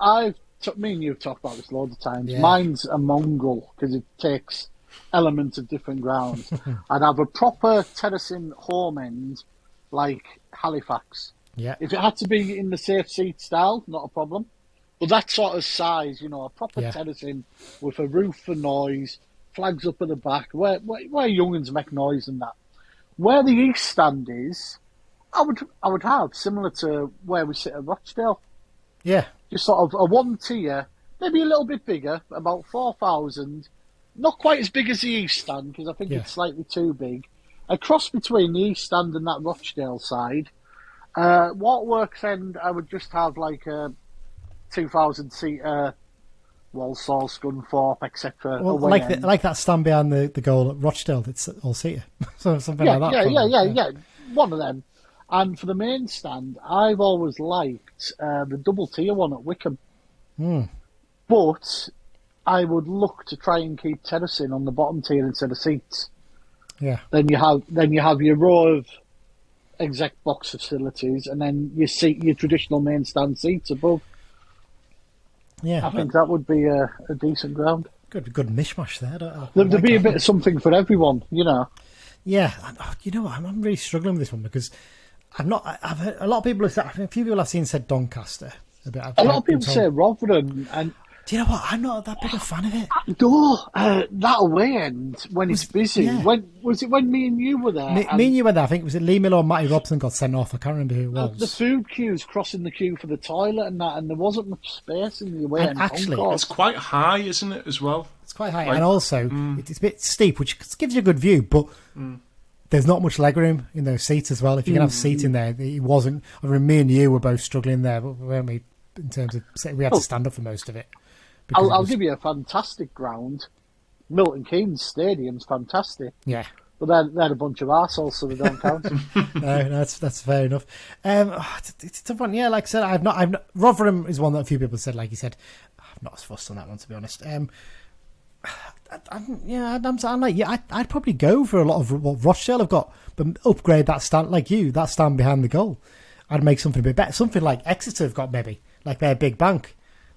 me and you have talked about this loads of times. Yeah. Mine's a mongrel, because it takes elements of different grounds. I'd have a proper terracing home end, like Halifax. Yeah. If it had to be in the safe seat style, not a problem. But that sort of size, a proper terracing with a roof for noise, flags up at the back, where young'uns make noise and that. Where the east stand is, I would have similar to where we sit at Rochdale. Yeah. Just sort of a one tier, maybe a little bit bigger, about 4,000. Not quite as big as the east stand, because I think it's slightly too big. a cross between the East Stand and that Rochdale side. Waterworks End, I would just have like a 2,000-seater Walsall, Scunthorpe, etc. Well, like that stand behind the goal at Rochdale, it's all seater. So something like that. Yeah. One of them. And for the main stand, I've always liked the double tier one at Wickham. But I would look to try and keep terracing on the bottom tier instead of seats. Yeah. Then you have your row of exec box facilities, and then your traditional main stand seats above. Yeah, I think that would be a decent ground. Good mishmash there. There'd be a bit of something for everyone, you know. Yeah, you know what? I'm really struggling with this one because I've heard a lot of people. A few people I've seen said Doncaster. A lot of people say Rotherham, and do you know what? I'm not that big a fan of it. No, that away end when it's busy. Yeah. When me and you were there? Me and you were there. I think was it Lee Miller or Matty Robson got sent off. I can't remember who it was. The food queues crossing the queue for the toilet and that, and there wasn't much space in the away end. Actually, it's quite high, isn't it? As well, it's quite high, and also it's a bit steep, which gives you a good view, but. There's not much legroom in those seats as well. If you can have seats in there, it wasn't. I mean, me and you were both struggling there, weren't we? In terms of we had to stand up for most of it. I'll give you a fantastic ground. Milton Keynes Stadium's fantastic. Yeah, but they're a bunch of arseholes, so they don't count. No, that's fair enough. It's a tough one. Yeah, like I said, I've not. Rotherham is one that a few people said. Like you said, I'm not as fussed on that one, to be honest. I'd probably go for a lot of what Rochdale have got, but upgrade that stand that stand behind the goal. I'd make something a bit better, something like Exeter have got, maybe like their big bank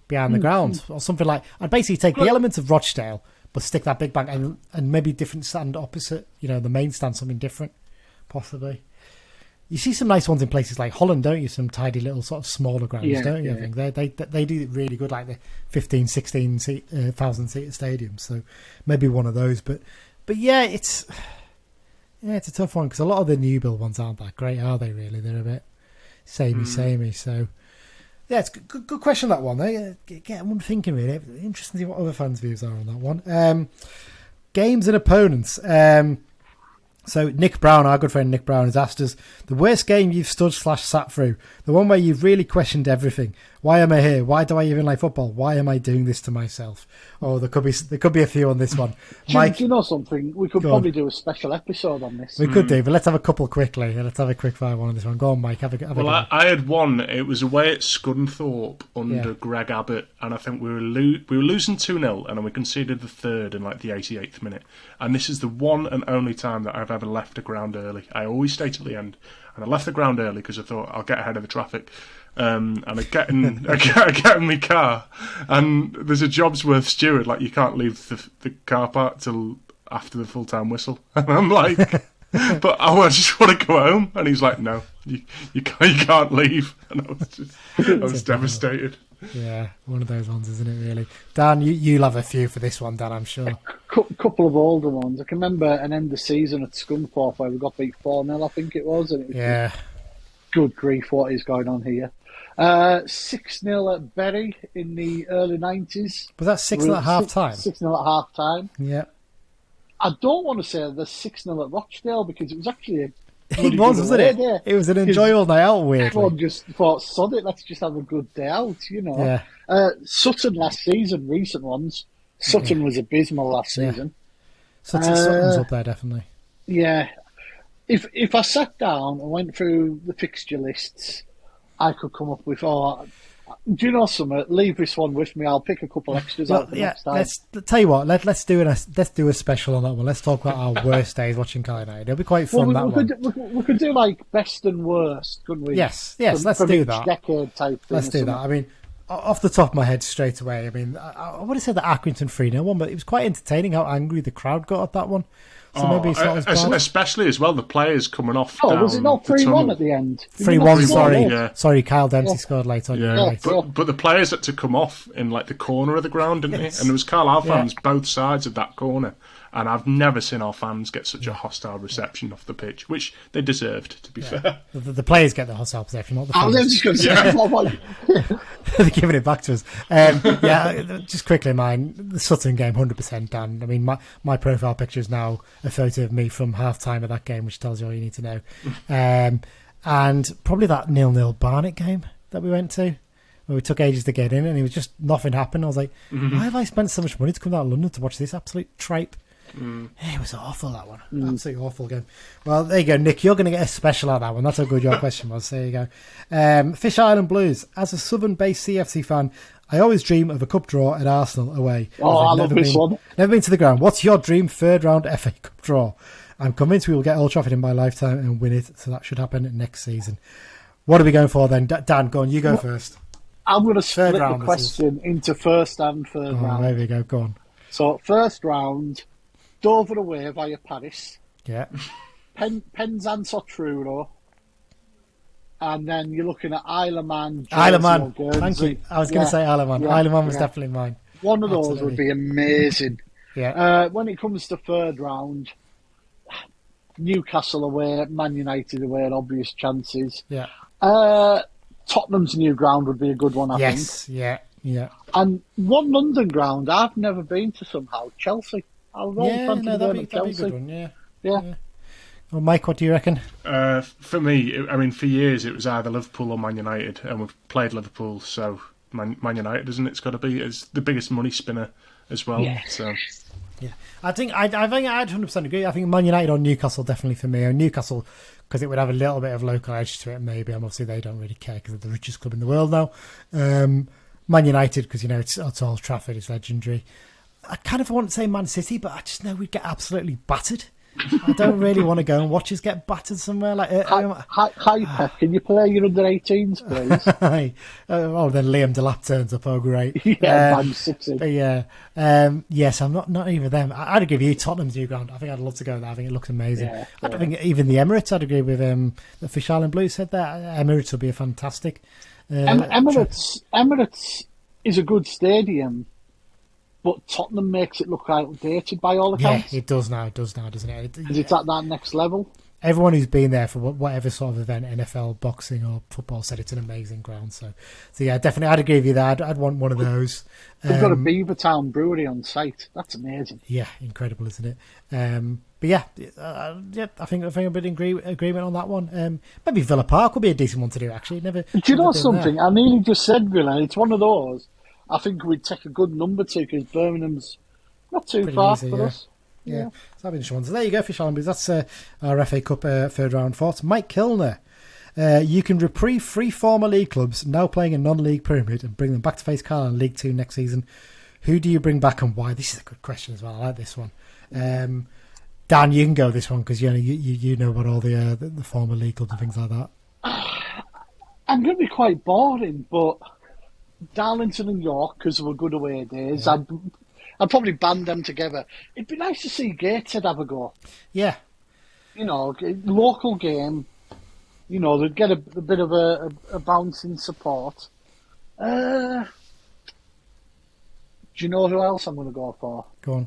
behind the ground, or something like. I'd basically take the elements of Rochdale, but stick that big bank and maybe different stand opposite. You know, the main stand, something different, possibly. You see some nice ones in places like Holland, don't you? Some tidy little sort of smaller grounds, don't you? I think they do it really good, like the 15, 16,000 seater stadiums. So maybe one of those. But yeah, it's a tough one because a lot of the new build ones aren't that great, are they? Really, they're a bit samey. So yeah, it's a good question, that one. I'm thinking really interesting to see what other fans' views are on that one. Games and opponents. So Nick Brown, our good friend Nick Brown, has asked us the worst game you've stood/sat through, the one where you've really questioned everything. Why am I here? Why do I even like football? Why am I doing this to myself? Oh, there could be a few on this one. Mike, do you know something? We could probably do a special episode on this. We could do, but let's have a couple quickly. Let's have a quick fire one on this one. Go on, Mike. Have a go. I had one. It was away at Scunthorpe under Greg Abbott, and I think we were losing 2-0, and then we conceded the third in like the 88th minute. And this is the one and only time that I've ever left a ground early. I always stay till the end, and I left the ground early because I thought I'll get ahead of the traffic. And I get in my car, and there's a Jobsworth steward. Like, you can't leave the car park till after the full time whistle. And I'm like, but I just want to go home. And he's like, no, you can't leave. And I was devastated. Yeah, one of those ones, isn't it? Really, Dan, you'll have a few for this one, Dan. I'm sure. A couple of older ones. I can remember an end of season at Scunthorpe where we got beat 4-0. I think it was. And it was good grief, what is going on here? 6-0 at Bury in the early 90s. Was that 6-0 at half time? 6-0 at half time. Yeah. I don't want to say the 6-0 at Rochdale because it was actually it was, wasn't it? Day. It was an enjoyable night out, weirdly. Everyone just thought, sod it, let's just have a good day out, you know. Yeah. Sutton last season, recent ones. Sutton was abysmal last season. Sutton's up there, definitely. Yeah. If I sat down and went through the fixture lists, I could come up with, do you know something? Leave this one with me. I'll pick a couple extras out for next time. Let's tell you what. Let's do a special on that one. Let's talk about our worst days watching Carl United. It'll be quite fun. We could do like best and worst, couldn't we? Yes. Let's do that. Decade type thing. Let's do that. I mean, off the top of my head, straight away. I mean, I would have said the Accrington 3-0 one, but it was quite entertaining how angry the crowd got at that one. So maybe it's not as bad. Especially as well, the players coming off. Was it not 3-1 at the end? 3-1, sorry. Sorry, Kyle Dempsey scored late on. Yeah, but the players had to come off in like the corner of the ground, didn't they? And there was Carlisle fans both sides of that corner. and I've never seen our fans get such a hostile reception off the pitch, which they deserved, to be fair. The players get the hostile reception, not the I fans. was just going to say, They're giving it back to us. Just quickly, the Sutton game, 100%, Dan. I mean, my profile picture is now a photo of me from half-time of that game, which tells you all you need to know. And probably that 0-0 Barnet game that we went to, where we took ages to get in, and it was just nothing happened. I was like, why have I spent so much money to come down to London to watch this absolute tripe? It was awful, that one. Absolutely awful game. Well, there you go, Nick. You're going to get a special out of that one. That's how good your question was. There you go. Fish Island Blues. As a Southern-based CFC fan, I always dream of a cup draw at Arsenal away. Oh, I love this one. Never been to the ground. What's your dream third-round FA Cup draw? I'm convinced we will get Old Trafford in my lifetime and win it, so that should happen next season. What are we going for then? Dan, go on. You go first. I'm going to split the question into first and third round. There we go. Go on. So, first round, Dover away via Paris. Yeah. Penzance or Truro. And then you're looking at Isle of Man. Isle of Man. Thank you. I was going to say Isle of Man. Yeah, Isle of Man was definitely mine. One of those would be amazing. Yeah. When it comes to third round, Newcastle away, Man United away, and obvious chances. Yeah. Tottenham's new ground would be a good one, I think. Yes. Yeah. And one London ground I've never been to somehow, Chelsea. That'd be a good one. Yeah. Well, Mike, what do you reckon? For me, I mean, for years it was either Liverpool or Man United, and we've played Liverpool, so Man United, isn't it? It's got to be. It's the biggest money spinner as well. Yeah. So. Yeah, I think I'd 100% agree. I think Man United or Newcastle definitely for me. Or Newcastle, because it would have a little bit of local edge to it, maybe. And obviously they don't really care because they're the richest club in the world now. Man United, because it's Old Trafford, it's legendary. I kind of want to say Man City, but I just know we'd get absolutely battered. I don't really want to go and watch us get battered somewhere. Like, hi, Pep, can you play your under-18s, please? Then Liam Delap turns up. Oh, great. Man City. Yes, I'm not even them. I'd give you Tottenham's new ground. I think I'd love to go there. I think it looks amazing. I don't think even the Emirates. I'd agree with the Fish Island Blues said that. Emirates would be a fantastic. Emirates is a good stadium, but Tottenham makes it look outdated by all accounts. Yeah, it does now, doesn't it? Because it's at that next level. Everyone who's been there for whatever sort of event, NFL, boxing or football, said it's an amazing ground. So yeah, definitely, I'd agree with you there. I'd want one of those. They've got a Beavertown brewery on site. That's amazing. Yeah, incredible, isn't it? But I think a bit agreement on that one. Maybe Villa Park would be a decent one to do, actually. Do you know something? I nearly just said Villa. It's one of those. I think we'd take a good number to because Birmingham's not too pretty far easy, for us. Yeah. So that'd be interesting one. So there you go, Fish Island Blues. That's our FA Cup third round thoughts. Mike Kilner. You can reprieve 3 former league clubs now playing in non-league pyramid and bring them back to face Carlisle in League 2 next season. Who do you bring back and why? This is a good question as well. I like this one. Dan, you can go this one because you know about all the former league clubs and things like that. I'm going to be quite boring, but Darlington and York, because they were good away days, I'd probably band them together. It'd be nice to see Gateshead have a go. Yeah. Local game. They'd get a bit of a bounce in support. Do you know who else I'm going to go for? Go on.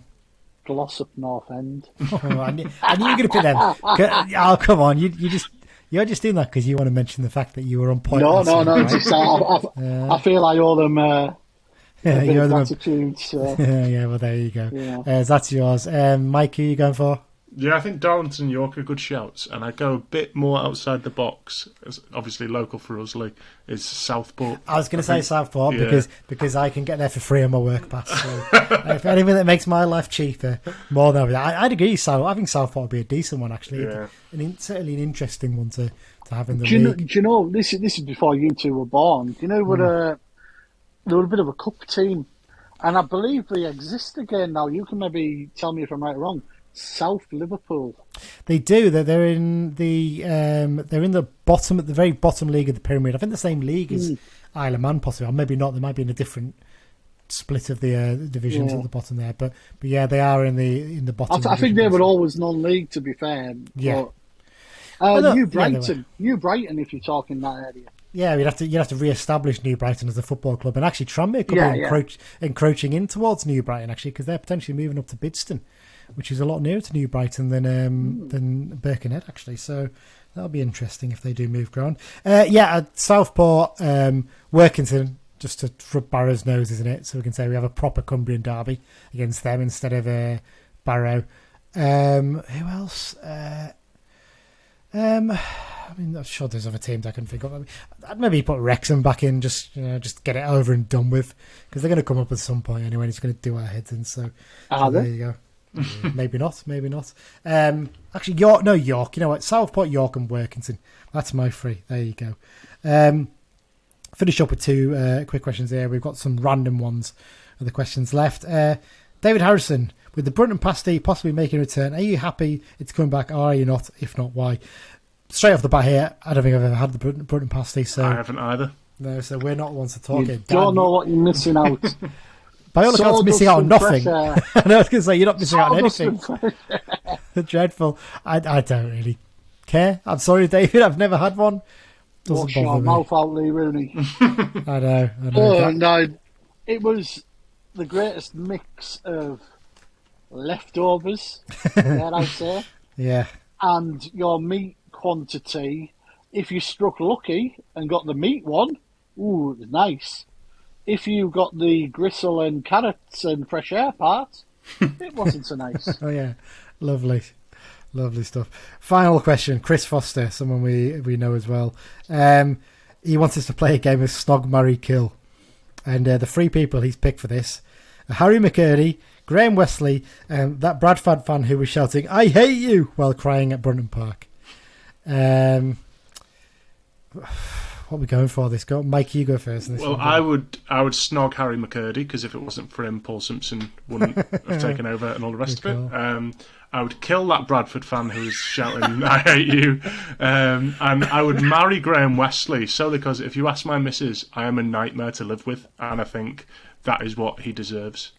Glossop North End. I knew you were going to pick them. Oh, come on. You're just doing that because you want to mention the fact that you were on point. No. Right? Just, I feel I owe them a bit of gratitude. So. Well, there you go. Yeah. That's yours. Mike, who are you going for? Yeah, I think Darlington and York are good shouts, and I go a bit more outside the box. As obviously, local for us, is Southport. I was going to say Southport because I can get there for free on my work pass. So if anything that makes my life cheaper, more than that, I'd agree. So I think Southport would be a decent one actually. Yeah. Certainly an interesting one to have in the league. Do you know this is before you two were born? Do you know what they were a bit of a cup team, and I believe they exist again now. You can maybe tell me if I'm right or wrong. South Liverpool. They do. They're in the bottom, at the very bottom league of the pyramid. I think the same league as Isle of Man, possibly, or maybe not. They might be in a different split of the divisions at the bottom there. But yeah, they are in the bottom. I think they were always non-league, to be fair. Yeah. New Brighton, if you're talking that area. Yeah, you'd have to re-establish New Brighton as a football club, and actually Tranmere could be encroaching in towards New Brighton actually, because they're potentially moving up to Bidston, which is a lot nearer to New Brighton than Birkenhead actually. So that'll be interesting if they do move ground. At Southport, Workington, just to rub Barrow's nose, isn't it? So we can say we have a proper Cumbrian derby against them instead of Barrow. Who else? I mean, I'm sure there's other teams I can think of. I mean, I'd maybe put Wrexham back in, just get it over and done with, because they're going to come up at some point anyway. And it's going to do our heads in. So there you go. Maybe not. Actually, York. You know what? Southport, York, and Workington. That's my three. There you go. Finish up with two quick questions here. We've got some random ones of the questions left. David Harrison, with the Brunton Pasty possibly making a return, are you happy it's coming back, or are you not? If not, why? Straight off the bat here, I don't think I've ever had the Brunton Pasty. So I haven't either. No, so we're not the ones to talk. You don't know what you're missing out. By all accounts, missing out on nothing. I was going to say, you're not missing out on anything. Dreadful. I don't really care. I'm sorry, David, I've never had one. Wash your mouth out, Lee Rooney. I know. No, it was the greatest mix of leftovers, dare I say. Yeah. And your meat quantity, if you struck lucky and got the meat one, ooh, it was nice. If you got the gristle and carrots and fresh air part, it wasn't so nice. Oh yeah, lovely stuff. Final question, Chris Foster, someone we know as well. He wants us to play a game of Snog, Marry, Kill, and the three people he's picked for this are Harry McCurdy, Graham Wesley, and that Bradford fan who was shouting "I hate you" while crying at Brunton Park. What are we going for this? Go, Mike, you go first. Well, I would snog Harry McCurdy, because if it wasn't for him, Paul Simpson wouldn't have taken over and all the rest of it. I would kill that Bradford fan who was shouting "I hate you," and I would marry Graham Wesley solely because if you ask my missus, I am a nightmare to live with, and I think that is what he deserves.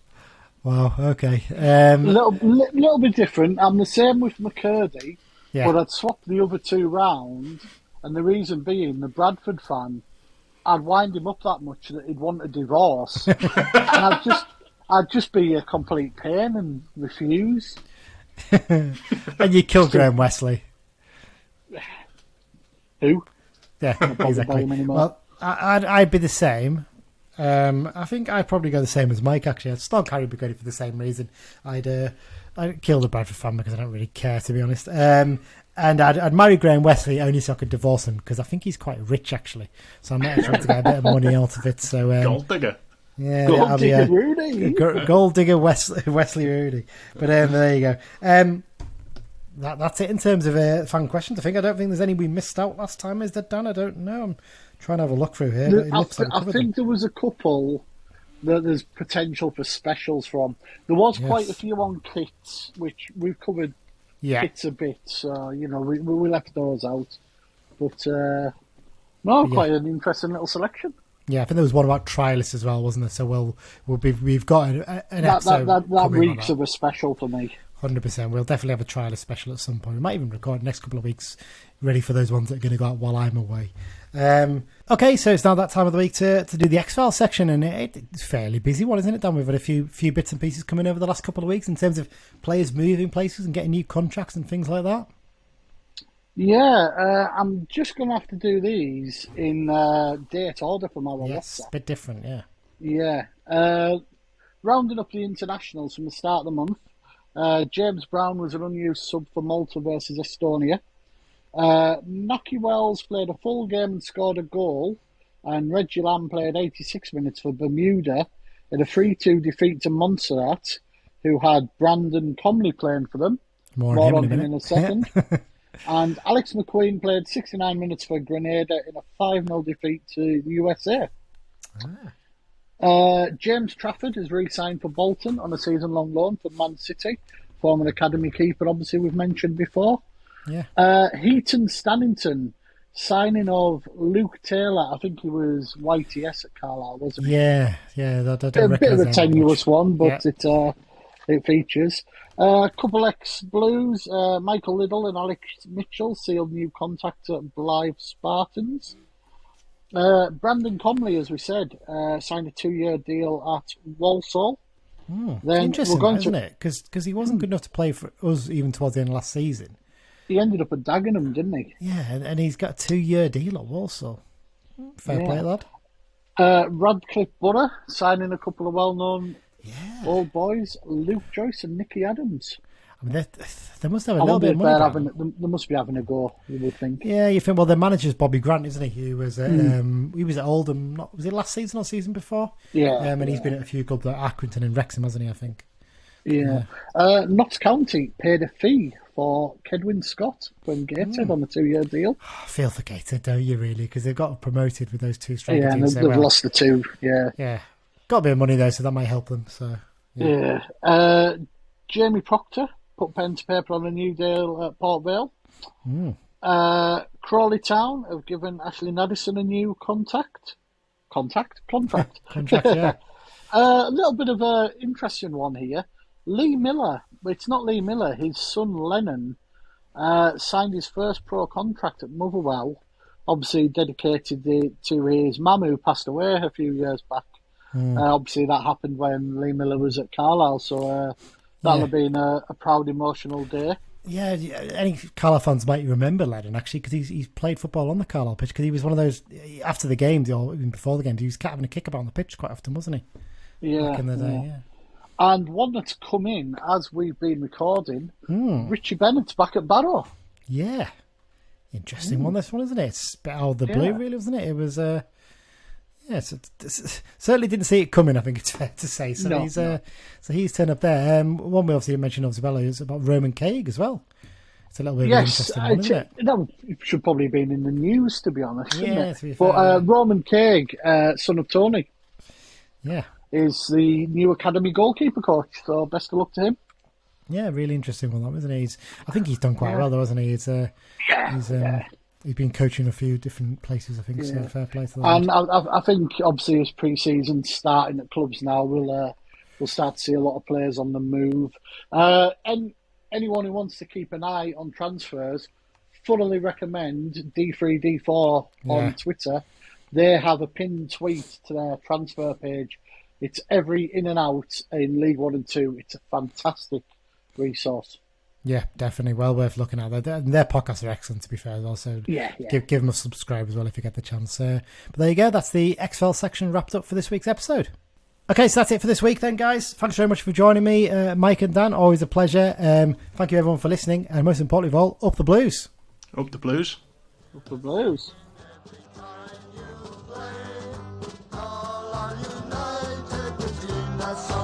Wow. Okay. Little bit different. I'm the same with McCurdy, but I'd swap the other two round. And the reason being, the Bradford fan, I'd wind him up that much that he'd want a divorce, and I'd just be a complete pain and refuse. And you kill Graham Wesley. Who? Yeah, exactly. Well, I'd be the same. I think I'd probably go the same as Mike. Actually, I'd snog Harry McCurdy for the same reason. I'd kill the Bradford fan because I don't really care, to be honest. And I'd marry Graham Wesley only so I could divorce him, because I think he's quite rich, actually. So I might try to get a bit of money out of it. So Gold digger. Yeah, Gold digger Rudy. Gold digger Wesley Rudy. But there you go. That's it in terms of fan questions. I don't think there's any we missed out last time. Is that done? I don't know. I'm trying to have a look through here. But it looks like I think there was a couple that there's potential for specials from. There was quite a few on kits, which we've covered. Yeah, it's a bit, so we left those out, but quite an interesting little selection. Yeah, I think there was one about trialists as well, wasn't there? So we've got an episode that reeks of a special for me. 100%. We'll definitely have a trialist special at some point. We might even record the next couple of weeks, ready for those ones that are going to go out while I'm away. Okay, so it's now that time of the week to do the X-Files section, and it's fairly busy one, isn't it, Dan? We've had a few bits and pieces coming over the last couple of weeks in terms of players moving places and getting new contracts and things like that. Yeah, I'm just going to have to do these in date order from our WhatsApp. A bit different, yeah. Yeah. Rounding up the internationals from the start of the month, James Brown was an unused sub for Malta versus Estonia. Nocky Wells played a full game and scored a goal, and Reggie Lamb played 86 minutes for Bermuda in a 3-2 defeat to Montserrat, who had Brandon Comley playing for them. More on him in a second. And Alex McQueen played 69 minutes for Grenada in a 5-0 defeat to the USA. James Trafford is re-signed for Bolton on a season-long loan for Man City, former academy keeper, obviously we've mentioned before. Yeah. Heaton Stannington signing of Luke Taylor. I think he was YTS at Carlisle, wasn't he? Yeah. A bit of a tenuous one, but it features. Couple ex-Blues, Michael Liddell and Alex Mitchell sealed new contracts at Blythe Spartans. Brandon Comley, as we said, signed a 2-year deal at Walsall. Then Interesting, isn't it? Because he wasn't good enough to play for us even towards the end of last season. He ended up at Dagenham, didn't he? Yeah, and he's got a 2-year deal at Walsall. Fair play, lad. Radcliffe Borough signing a couple of well-known old boys, Luke Joyce and Nicky Adams. I mean, they must have a little bit of money. They must be having a go, you would think. Yeah, you think, well, their manager's Bobby Grant, isn't he? He was at Oldham, was it last season or season before? Yeah. And he's been at a few clubs like Accrington and Wrexham, hasn't he, I think? Yeah. Notts County paid a fee for Kedwin Scott from Gateshead on a 2-year deal. I feel for Gateshead, don't you, really? Because they've got promoted with those two striker Yeah, and teams. they've lost the two, yeah. Yeah. Got a bit of money, though, so that might help them. So Yeah. Jamie Proctor put pen to paper on a new deal at Port Vale. Crawley Town have given Ashley Naddison a new contract, yeah. A little bit of an interesting one here. Lee Miller, but it's not Lee Miller, his son Lennon signed his first pro contract at Motherwell, obviously dedicated to his mum who passed away a few years back. Obviously that happened when Lee Miller was at Carlisle, so that'll have been a proud, emotional day. Yeah, any Carlisle fans might remember Lennon, actually, because he's played football on the Carlisle pitch, because he was one of those, after the games, or even before the games, he was having a kick about on the pitch quite often, wasn't he? Yeah. Back in the day, yeah. And one that's come in as we've been recording, Richie Bennett's back at Barrow. Yeah. Interesting one, this one, isn't it? It's a bit out of the blue, really, wasn't it? It was, certainly didn't see it coming, I think it's fair to say. So he's turned up there. One we obviously mentioned, is about Roman Craig as well. It's a little bit of an interesting one, isn't it? That should probably have been in the news, to be honest, shouldn't it? To be fair, but Roman Craig, son of Tony, yeah, is the new academy goalkeeper coach, so best of luck to him. Yeah, really interesting one, isn't he? I think he's done quite well, though, hasn't he? He's been coaching a few different places, I think, so fair play to that. And I think, obviously, as pre-season starting at clubs now, we'll start to see a lot of players on the move. And anyone who wants to keep an eye on transfers, thoroughly recommend D3D4 on Twitter. They have a pinned tweet to their transfer page. It's every in and out in League 1 and 2. It's a fantastic resource. Yeah, definitely. Well worth looking at. Their podcasts are excellent, to be fair. Also, give them a subscribe as well if you get the chance. But there you go. That's the XFL section wrapped up for this week's episode. Okay, so that's it for this week then, guys. Thanks very much for joining me, Mike and Dan. Always a pleasure. Thank you, everyone, for listening. And most importantly of all, up the Blues. Up the Blues. Up the Blues. All are united between us.